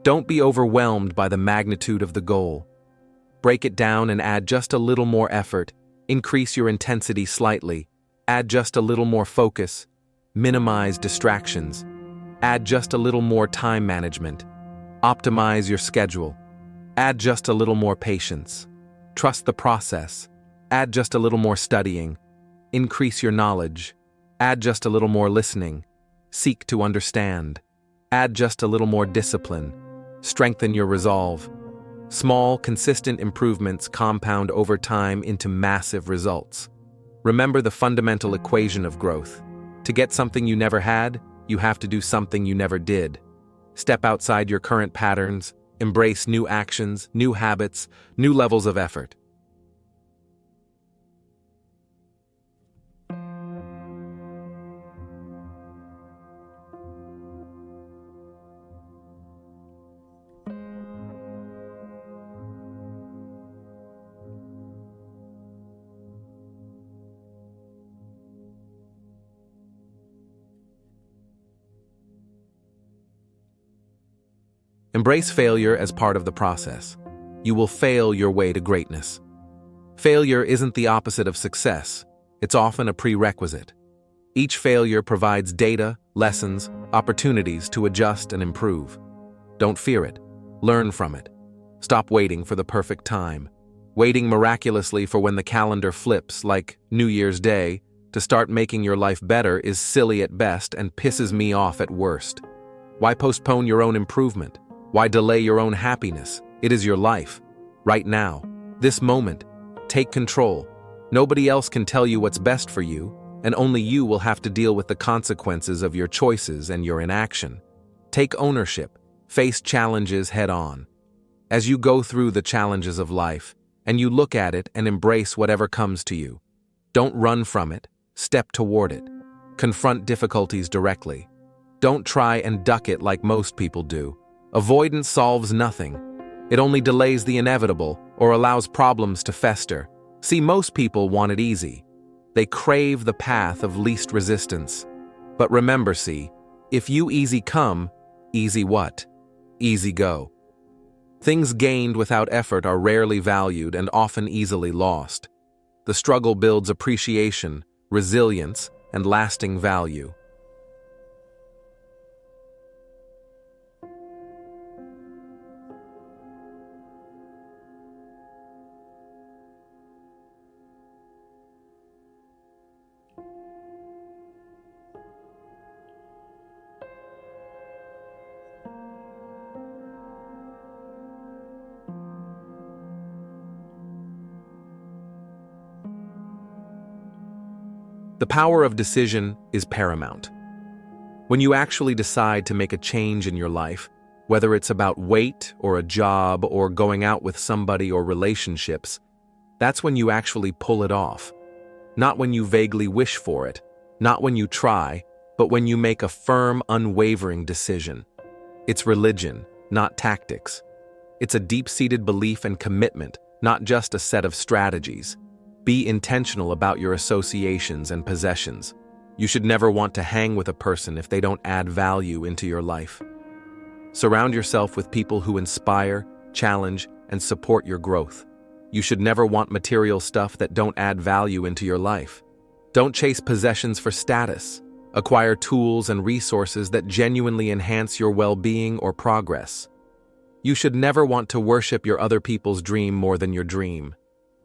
Don't be overwhelmed by the magnitude of the goal. Break it down and add just a little more effort. Increase your intensity slightly. Add just a little more focus. Minimize distractions. Add just a little more time management. Optimize your schedule. Add just a little more patience. Trust the process. Add just a little more studying. Increase your knowledge. Add just a little more listening. Seek to understand. Add just a little more discipline. Strengthen your resolve. Small, consistent improvements compound over time into massive results. Remember the fundamental equation of growth. To get something you never had, you have to do something you never did. Step outside your current patterns, embrace new actions, new habits, new levels of effort. Embrace failure as part of the process. You will fail your way to greatness. Failure isn't the opposite of success. It's often a prerequisite. Each failure provides data, lessons, opportunities to adjust and improve. Don't fear it. Learn from it. Stop waiting for the perfect time. Waiting miraculously for when the calendar flips, like New Year's Day, to start making your life better is silly at best and pisses me off at worst. Why postpone your own improvement? Why delay your own happiness? It is your life. Right now. This moment. Take control. Nobody else can tell you what's best for you, and only you will have to deal with the consequences of your choices and your inaction. Take ownership. Face challenges head on. As you go through the challenges of life, and you look at it and embrace whatever comes to you, don't run from it. Step toward it. Confront difficulties directly. Don't try and duck it like most people do. Avoidance solves nothing. It only delays the inevitable or allows problems to fester. See, most people want it easy. They crave the path of least resistance. But remember, if you easy come, easy what? Easy go. Things gained without effort are rarely valued and often easily lost. The struggle builds appreciation, resilience, and lasting value. The power of decision is paramount. When you actually decide to make a change in your life, whether it's about weight or a job or going out with somebody or relationships, that's when you actually pull it off. Not when you vaguely wish for it, not when you try, but when you make a firm, unwavering decision. It's religion, not tactics. It's a deep-seated belief and commitment, not just a set of strategies. Be intentional about your associations and possessions. You should never want to hang with a person if they don't add value into your life. Surround yourself with people who inspire, challenge, and support your growth. You should never want material stuff that don't add value into your life. Don't chase possessions for status. Acquire tools and resources that genuinely enhance your well-being or progress. You should never want to worship your other people's dream more than your dream.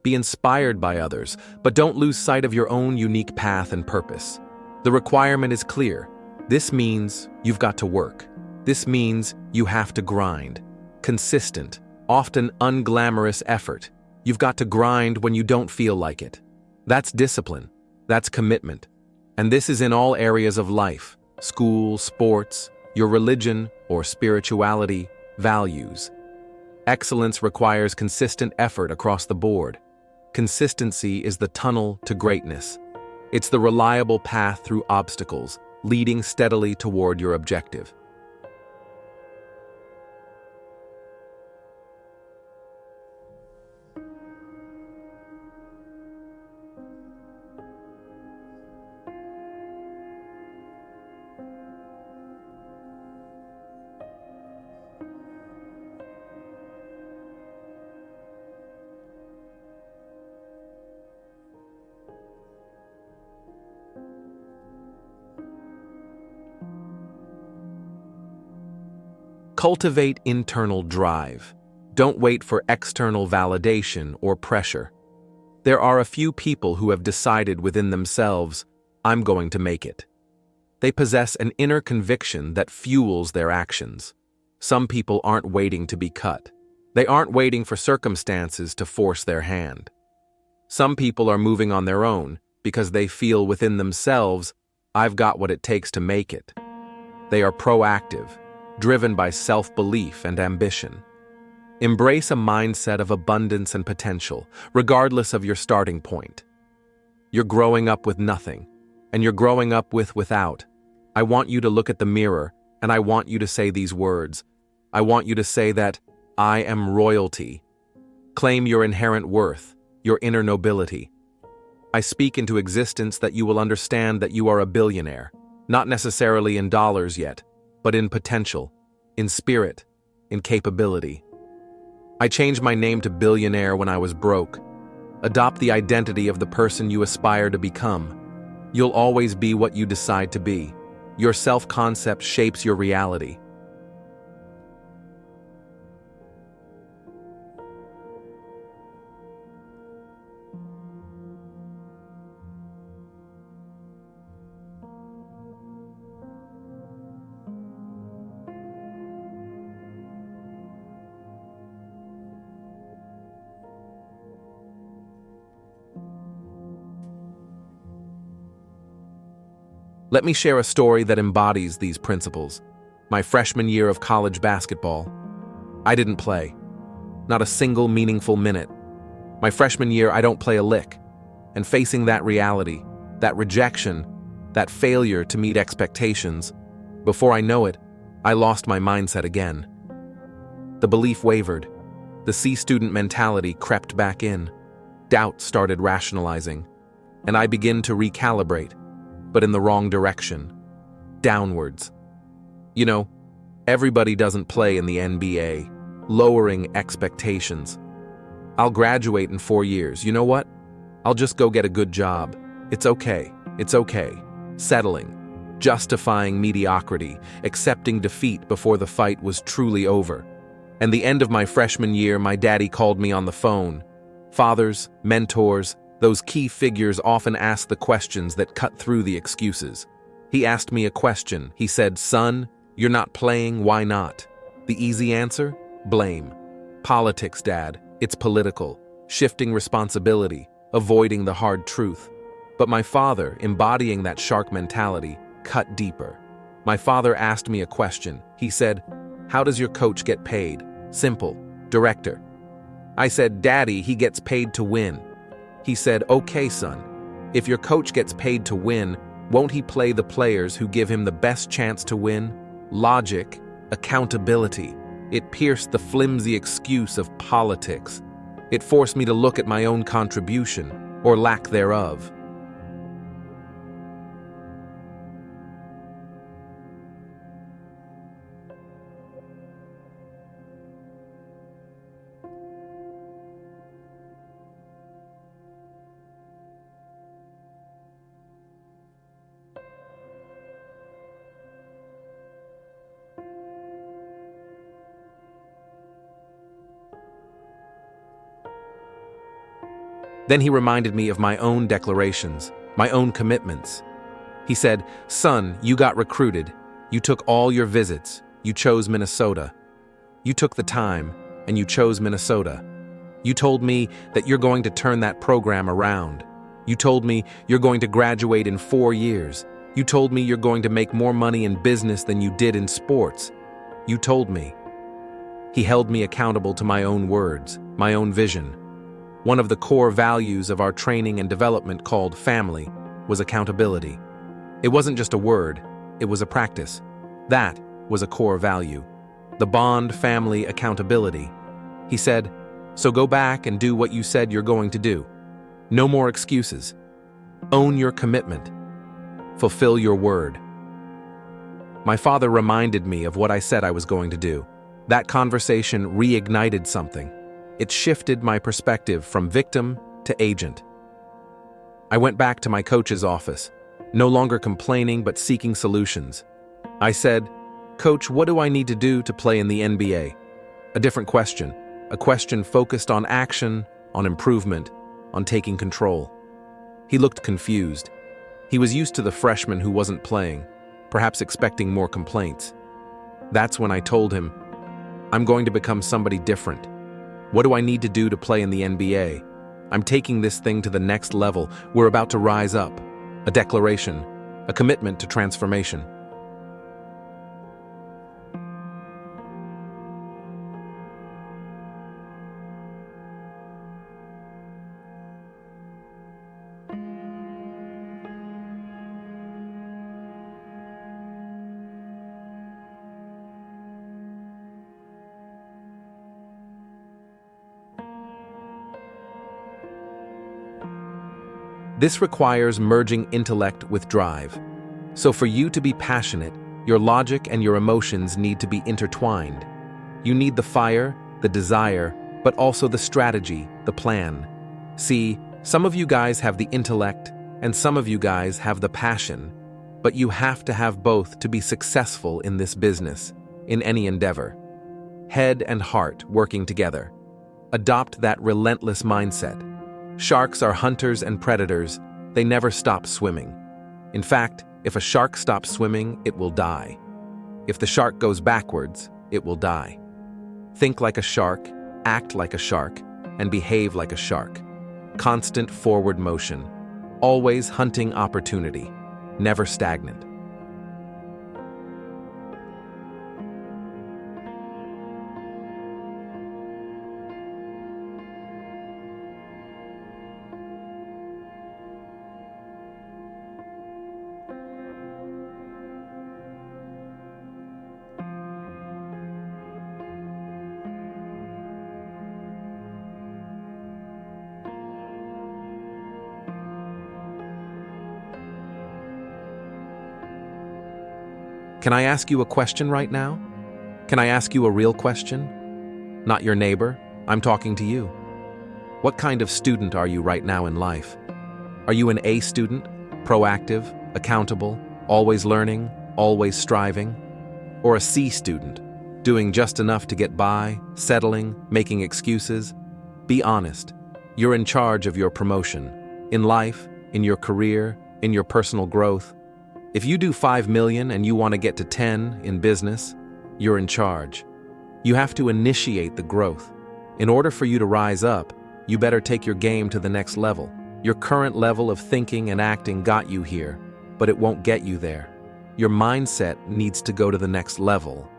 Be inspired by others, but don't lose sight of your own unique path and purpose. The requirement is clear. This means you've got to work. This means you have to grind. Consistent, often unglamorous effort. You've got to grind when you don't feel like it. That's discipline. That's commitment. And this is in all areas of life: school, sports, your religion or spirituality, values. Excellence requires consistent effort across the board. Consistency is the tunnel to greatness. It's the reliable path through obstacles, leading steadily toward your objective. Cultivate internal drive. Don't wait for external validation or pressure. There are a few people who have decided within themselves, "I'm going to make it." They possess an inner conviction that fuels their actions. Some people aren't waiting to be cut. They aren't waiting for circumstances to force their hand. Some people are moving on their own because they feel within themselves, "I've got what it takes to make it." They are proactive, driven by self-belief and ambition. Embrace a mindset of abundance and potential, regardless of your starting point. You're growing up with nothing, and you're growing up with without. I want you to look at the mirror, and I want you to say these words. I want you to say that, "I am royalty." Claim your inherent worth, your inner nobility. I speak into existence that you will understand that you are a billionaire, not necessarily in dollars yet, but in potential, in spirit, in capability. I changed my name to billionaire when I was broke. Adopt the identity of the person you aspire to become. You'll always be what you decide to be. Your self-concept shapes your reality. Let me share a story that embodies these principles. My freshman year of college basketball. I didn't play. Not a single meaningful minute. My freshman year, I don't play a lick. And facing that reality, that rejection, that failure to meet expectations, before I know it, I lost my mindset again. The belief wavered. The C-student mentality crept back in. Doubt started rationalizing. And I began to recalibrate, but in the wrong direction. Downwards. You know, everybody doesn't play in the NBA, lowering expectations. I'll graduate in 4 years. You know what? I'll just go get a good job. It's okay. It's okay. Settling. Justifying mediocrity, accepting defeat before the fight was truly over. And the end of my freshman year, my daddy called me on the phone. Fathers, mentors, those key figures often ask the questions that cut through the excuses. He asked me a question. He said, "Son, you're not playing, why not?" The easy answer? Blame. Politics, Dad. It's political. Shifting responsibility. Avoiding the hard truth. But my father, embodying that shark mentality, cut deeper. My father asked me a question. He said, "How does your coach get paid?" Simple. Director. I said, "Daddy, he gets paid to win." He said, "Okay, son. If your coach gets paid to win, Won't he play the players who give him the best chance to win? Logic, accountability. It pierced the flimsy excuse of politics. It forced me to look at my own contribution, or lack thereof. Then he reminded me of my own declarations, my own commitments. He said, "Son, you got recruited. You took all your visits. You chose Minnesota. You took the time, and you chose Minnesota. You told me that you're going to turn that program around. You told me you're going to graduate in 4 years. You told me you're going to make more money in business than you did in sports. You told me." He held me accountable to my own words, my own vision. One of the core values of our training and development called family was accountability. It wasn't just a word, it was a practice. That was a core value. The bond family accountability. He said, "So go back and do what you said you're going to do. No more excuses. Own your commitment. Fulfill your word." My father reminded me of what I said I was going to do. That conversation reignited something. It shifted my perspective from victim to agent. I went back to my coach's office, no longer complaining but seeking solutions. I said, "Coach, what do I need to do to play in the NBA?" A different question, a question focused on action, on improvement, on taking control. He looked confused. He was used to the freshman who wasn't playing, perhaps expecting more complaints. That's when I told him, "I'm going to become somebody different. What do I need to do to play in the NBA? I'm taking this thing to the next level. We're about to rise up." A declaration, a commitment to transformation. This requires merging intellect with drive. So for you to be passionate, your logic and your emotions need to be intertwined. You need the fire, the desire, but also the strategy, the plan. See, some of you guys have the intellect, and some of you guys have the passion, but you have to have both to be successful in this business, in any endeavor. Head and heart working together. Adopt that relentless mindset. Sharks are hunters and predators. They never stop swimming. In fact, if a shark stops swimming, it will die. If the shark goes backwards, it will die. Think like a shark, act like a shark, and behave like a shark. Constant forward motion. Always hunting opportunity. Never stagnant. Can I ask you a question right now? Can I ask you a real question? Not your neighbor, I'm talking to you. What kind of student are you right now in life? Are you an A student, proactive, accountable, always learning, always striving? Or a C student, doing just enough to get by, settling, making excuses? Be honest. You're in charge of your promotion. In life, in your career, in your personal growth. If you do 5 million and you want to get to 10 in business, you're in charge. You have to initiate the growth. In order for you to rise up, you better take your game to the next level. Your current level of thinking and acting got you here, but it won't get you there. Your mindset needs to go to the next level.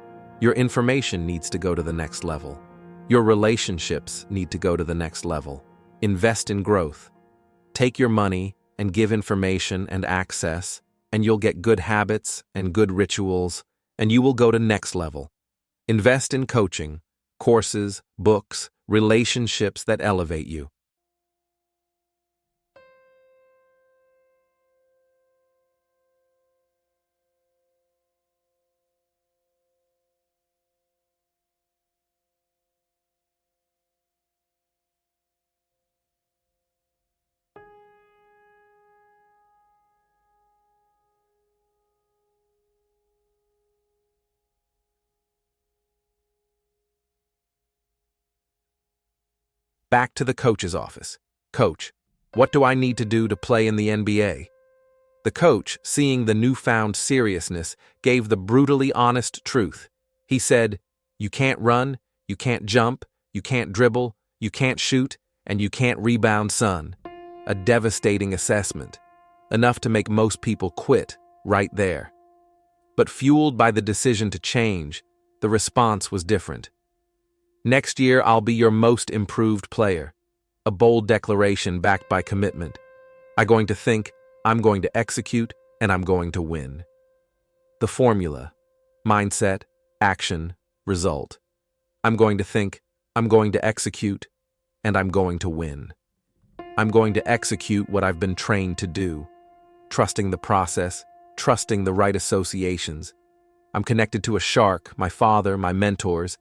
Your information needs to go to the next level. Your relationships need to go to the next level. Invest in growth. Take your money and give information and access and you'll get good habits and good rituals, and you will go to next level. Invest in coaching, courses, books, relationships that elevate you. Back to the coach's office. Coach, what do I need to do to play in the NBA? The coach, seeing the newfound seriousness, gave the brutally honest truth. He said, "You can't run, you can't jump, you can't dribble, you can't shoot, and you can't rebound, son." A devastating assessment, enough to make most people quit right there. But fueled by the decision to change, the response was different. "Next year, I'll be your most improved player." A bold declaration backed by commitment. I'm going to think, I'm going to execute, and I'm going to win. The formula: mindset, action, result. I'm going to think, I'm going to execute, and I'm going to win. I'm going to execute what I've been trained to do, trusting the process, trusting the right associations. I'm connected to a shark, my father, my mentors.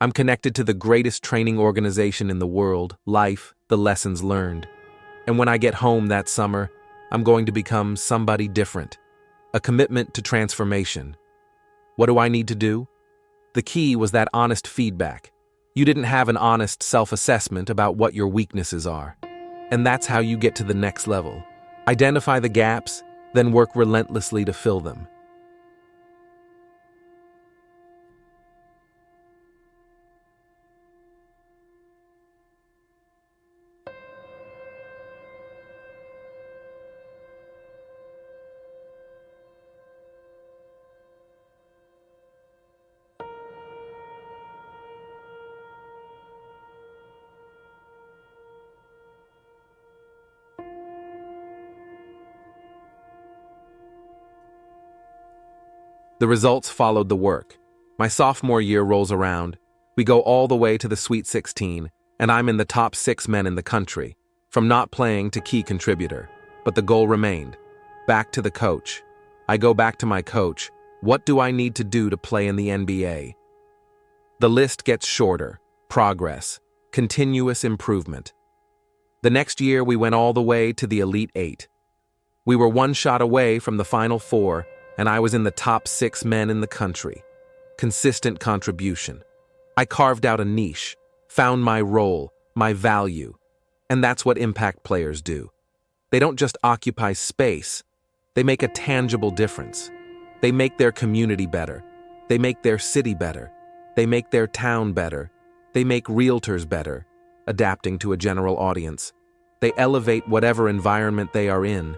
I'm connected to the greatest training organization in the world, life, the lessons learned. And when I get home that summer, I'm going to become somebody different. A commitment to transformation. What do I need to do? The key was that honest feedback. You didn't have an honest self-assessment about what your weaknesses are. And that's how you get to the next level. Identify the gaps, then work relentlessly to fill them. The results followed the work. My sophomore year rolls around. We go all the way to the Sweet 16, and I'm in the top 6 men in the country, from not playing to key contributor. But the goal remained. Back to the coach. I go back to my coach. What do I need to do to play in the NBA? The list gets shorter. Progress. Continuous improvement. The next year, we went all the way to the Elite 8. We were one shot away from the Final Four, and I was in the top 6 men in the country. Consistent contribution. I carved out a niche, found my role, my value. And that's what impact players do. They don't just occupy space. They make a tangible difference. They make their community better. They make their city better. They make their town better. They make realtors better, adapting to a general audience. They elevate whatever environment they are in.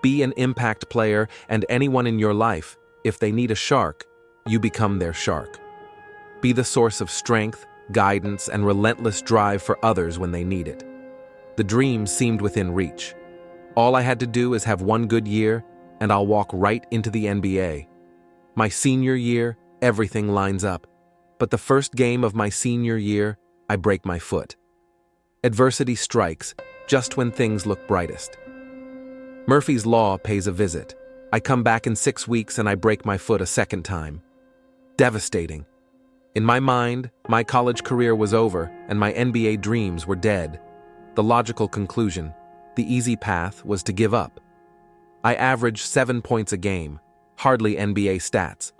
Be an impact player, and anyone in your life, if they need a shark, you become their shark. Be the source of strength, guidance, and relentless drive for others when they need it. The dream seemed within reach. All I had to do is have one good year, and I'll walk right into the NBA. My senior year, everything lines up. But the first game of my senior year, I break my foot. Adversity strikes just when things look brightest. Murphy's Law pays a visit. I come back in 6 weeks and I break my foot a second time. Devastating. In my mind, my college career was over and my NBA dreams were dead. The logical conclusion, the easy path, was to give up. I averaged 7 points a game, hardly NBA stats.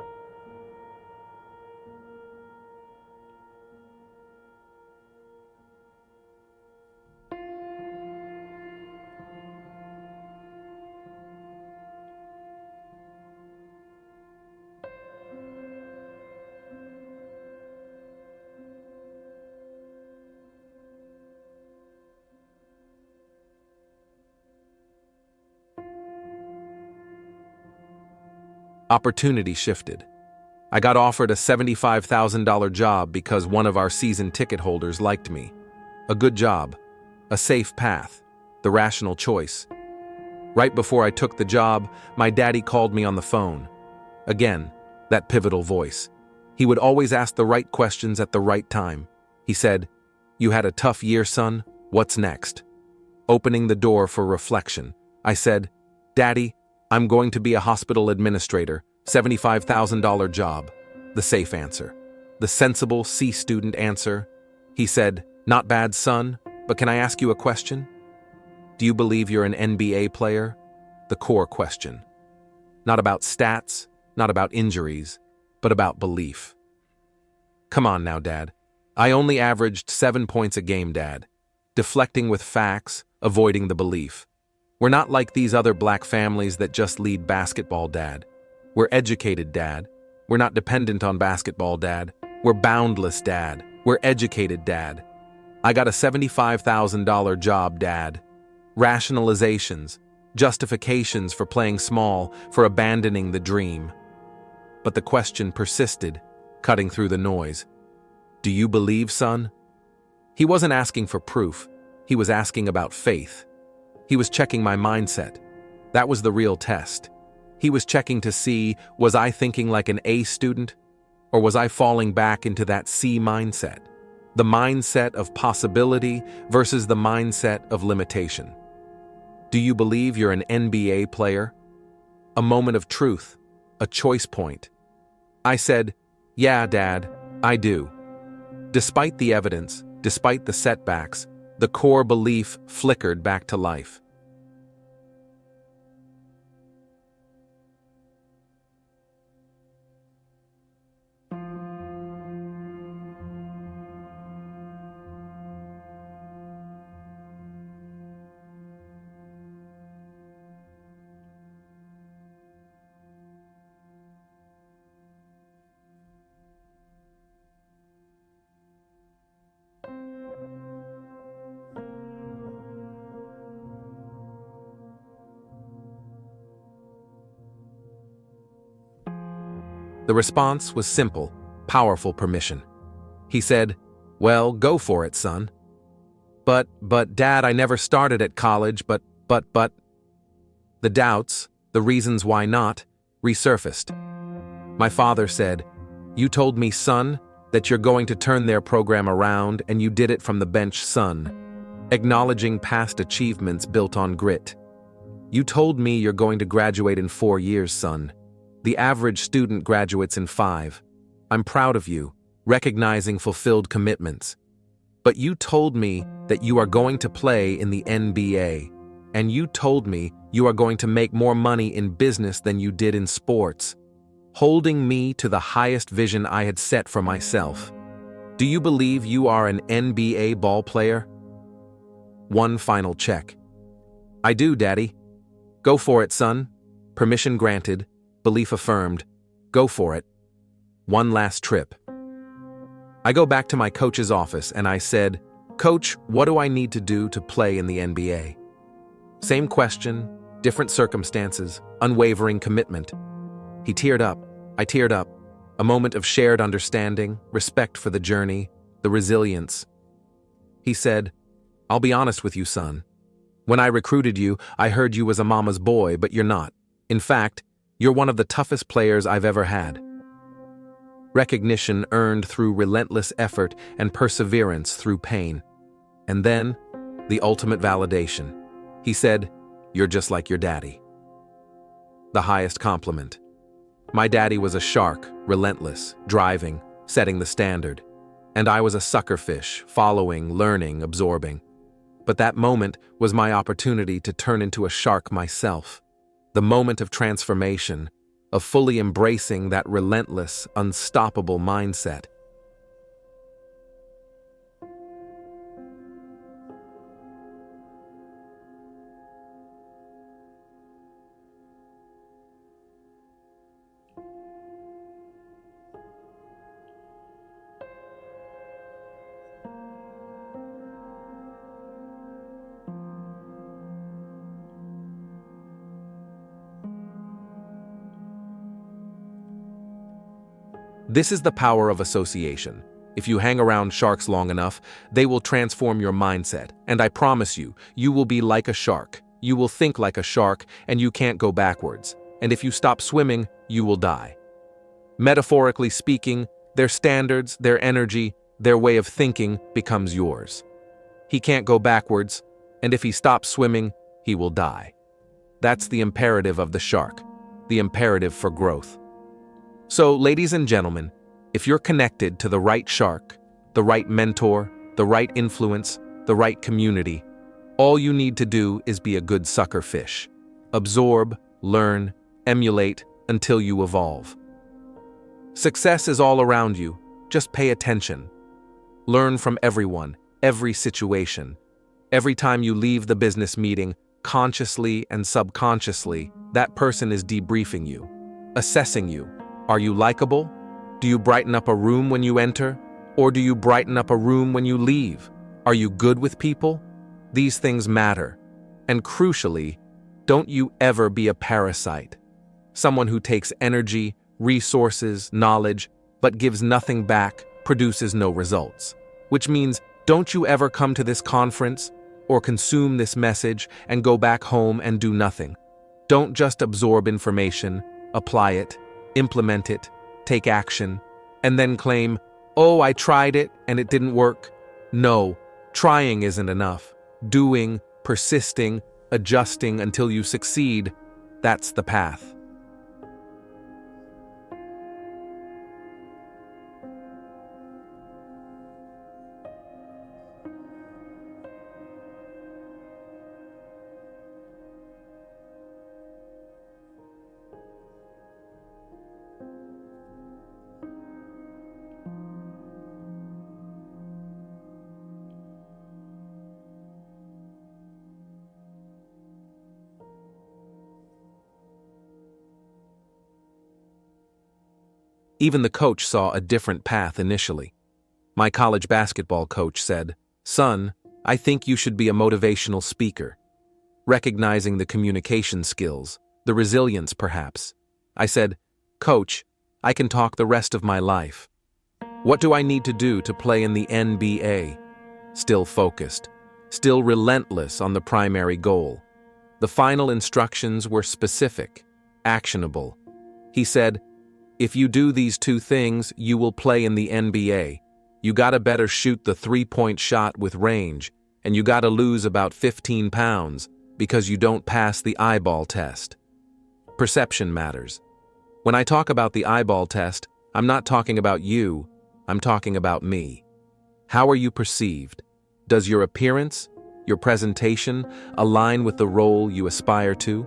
Opportunity shifted. I got offered a $75,000 job because one of our season ticket holders liked me. A good job, a safe path, the rational choice. Right before I took the job, my daddy called me on the phone. Again, that pivotal voice. He would always ask the right questions at the right time. He said, "You had a tough year, son. What's next?" Opening the door for reflection, I said, "Daddy, I'm going to be a hospital administrator, $75,000 job." The safe answer. The sensible C-student answer. He said, "Not bad, son, but can I ask you a question? Do you believe you're an NBA player?" The core question. Not about stats, not about injuries, but about belief. "Come on now, Dad. I only averaged 7 points a game, Dad." Deflecting with facts, avoiding the belief. "We're not like these other black families that just lead basketball, Dad. We're educated, Dad. We're not dependent on basketball, Dad. We're boundless, Dad. We're educated, Dad. I got a $75,000 job, Dad." Rationalizations, justifications for playing small, for abandoning the dream. But the question persisted, cutting through the noise. "Do you believe, son?" He wasn't asking for proof. He was asking about faith. He was checking my mindset. That was the real test. He was checking to see, was I thinking like an A student? Or was I falling back into that C mindset? The mindset of possibility versus the mindset of limitation. "Do you believe you're an NBA player?" A moment of truth, a choice point. I said, "Yeah, Dad, I do." Despite the evidence, despite the setbacks, the core belief flickered back to life. The response was simple, powerful permission. He said, "Well, go for it, son." But, Dad, I never started at college, but. The doubts, the reasons why not, resurfaced. My father said, "You told me, son, that you're going to turn their program around, and you did it from the bench, son." Acknowledging past achievements built on grit. "You told me you're going to graduate in 4 years, son. The average student graduates in 5. I'm proud of you, recognizing fulfilled commitments. But you told me that you are going to play in the NBA, and you told me you are going to make more money in business than you did in sports, holding me to the highest vision I had set for myself. Do you believe you are an NBA ball player?" One final check. "I do, Daddy." "Go for it, son." Permission granted. Belief affirmed. Go for it. One last trip. I go back to my coach's office and I said, "Coach, what do I need to do to play in the NBA?" Same question, different circumstances, unwavering commitment. He teared up. I teared up. A moment of shared understanding, respect for the journey, the resilience. He said, "I'll be honest with you, son. When I recruited you, I heard you was a mama's boy, but you're not. In fact, you're one of the toughest players I've ever had." Recognition earned through relentless effort and perseverance through pain. And then, the ultimate validation. He said, "You're just like your daddy." The highest compliment. My daddy was a shark, relentless, driving, setting the standard. And I was a suckerfish, following, learning, absorbing. But that moment was my opportunity to turn into a shark myself. The moment of transformation, of fully embracing that relentless, unstoppable mindset. This is the power of association. If you hang around sharks long enough, they will transform your mindset, and I promise you, you will be like a shark. You will think like a shark, and you can't go backwards. And if you stop swimming, you will die. Metaphorically speaking, their standards, their energy, their way of thinking becomes yours. He can't go backwards, and if he stops swimming, he will die. That's the imperative of the shark, the imperative for growth. So, ladies and gentlemen, if you're connected to the right shark, the right mentor, the right influence, the right community, all you need to do is be a good sucker fish. Absorb, learn, emulate until you evolve. Success is all around you. Just pay attention. Learn from everyone, every situation. Every time you leave the business meeting, consciously and subconsciously, that person is debriefing you, assessing you. Are you likable? Do you brighten up a room when you enter? Or do you brighten up a room when you leave? Are you good with people? These things matter. And crucially, don't you ever be a parasite. Someone who takes energy, resources, knowledge, but gives nothing back, produces no results. Which means, don't you ever come to this conference or consume this message and go back home and do nothing. Don't just absorb information, apply it, implement it, take action, and then claim, "Oh, I tried it and it didn't work." No, trying isn't enough. Doing, persisting, adjusting until you succeed, that's the path. Even the coach saw a different path initially. My college basketball coach said, "Son, I think you should be a motivational speaker." Recognizing the communication skills, the resilience perhaps. I said, "Coach, I can talk the rest of my life. What do I need to do to play in the NBA?" Still focused, still relentless on the primary goal. The final instructions were specific, actionable. He said, "If you do these two things, you will play in the NBA. You gotta better shoot the three-point shot with range, and you gotta lose about 15 pounds because you don't pass the eyeball test." Perception matters. When I talk about the eyeball test, I'm not talking about you, I'm talking about me. How are you perceived? Does your appearance, your presentation, align with the role you aspire to?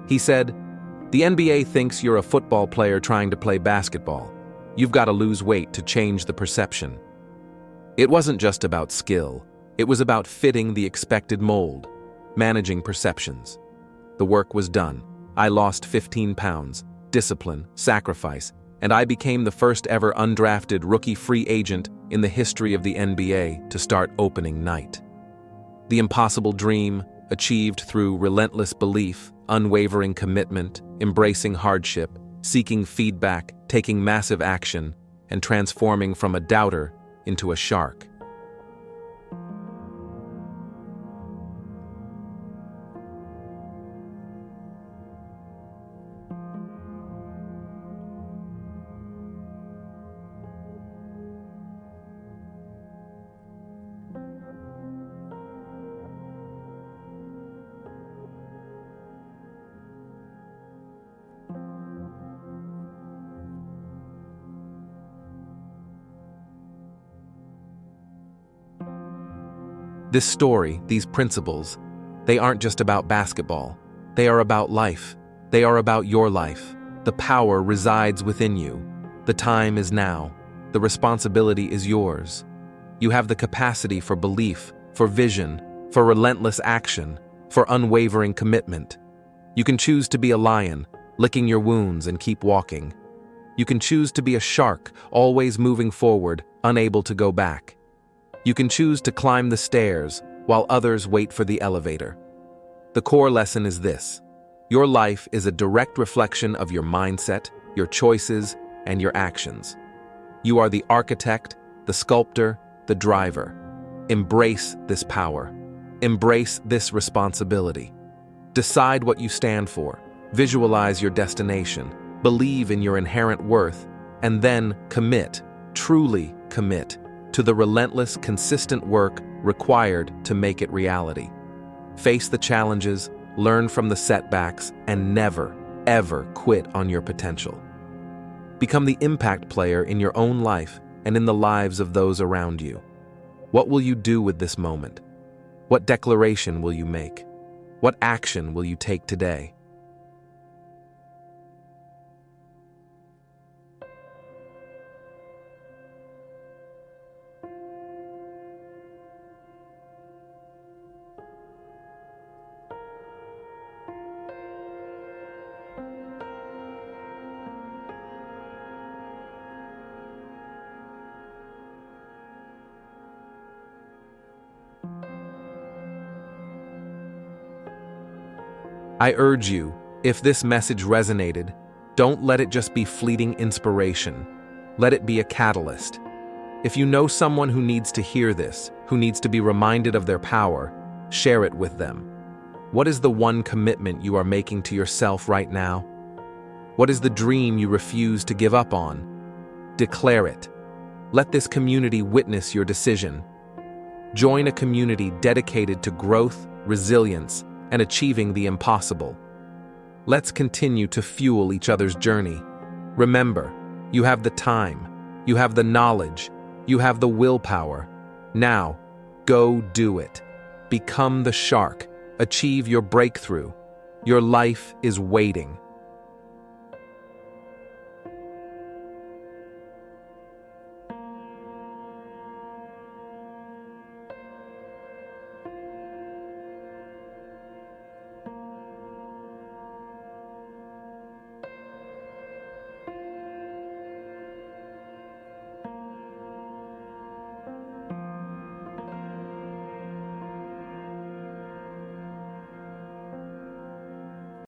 He said, "The NBA thinks you're a football player trying to play basketball. You've got to lose weight to change the perception." It wasn't just about skill. It was about fitting the expected mold, managing perceptions. The work was done. I lost 15 pounds, discipline, sacrifice, and I became the first ever undrafted rookie free agent in the history of the NBA to start opening night. The impossible dream, achieved through relentless belief, unwavering commitment, embracing hardship, seeking feedback, taking massive action, and transforming from a doubter into a shark. This story, these principles, they aren't just about basketball. They are about life. They are about your life. The power resides within you. The time is now. The responsibility is yours. You have the capacity for belief, for vision, for relentless action, for unwavering commitment. You can choose to be a lion, licking your wounds and keep walking. You can choose to be a shark, always moving forward, unable to go back. You can choose to climb the stairs while others wait for the elevator. The core lesson is this: your life is a direct reflection of your mindset, your choices, and your actions. You are the architect, the sculptor, the driver. Embrace this power. Embrace this responsibility. Decide what you stand for, visualize your destination, believe in your inherent worth, and then commit, truly commit, to the relentless, consistent work required to make it reality. Face the challenges, learn from the setbacks, and never, ever quit on your potential. Become the impact player in your own life and in the lives of those around you. What will you do with this moment? What declaration will you make? What action will you take today? I urge you, if this message resonated, don't let it just be fleeting inspiration. Let it be a catalyst. If you know someone who needs to hear this, who needs to be reminded of their power, share it with them. What is the one commitment you are making to yourself right now? What is the dream you refuse to give up on? Declare it. Let this community witness your decision. Join a community dedicated to growth, resilience, and achieving the impossible. Let's continue to fuel each other's journey. Remember, you have the time, you have the knowledge, you have the willpower. Now, go do it. Become the shark. Achieve your breakthrough. Your life is waiting.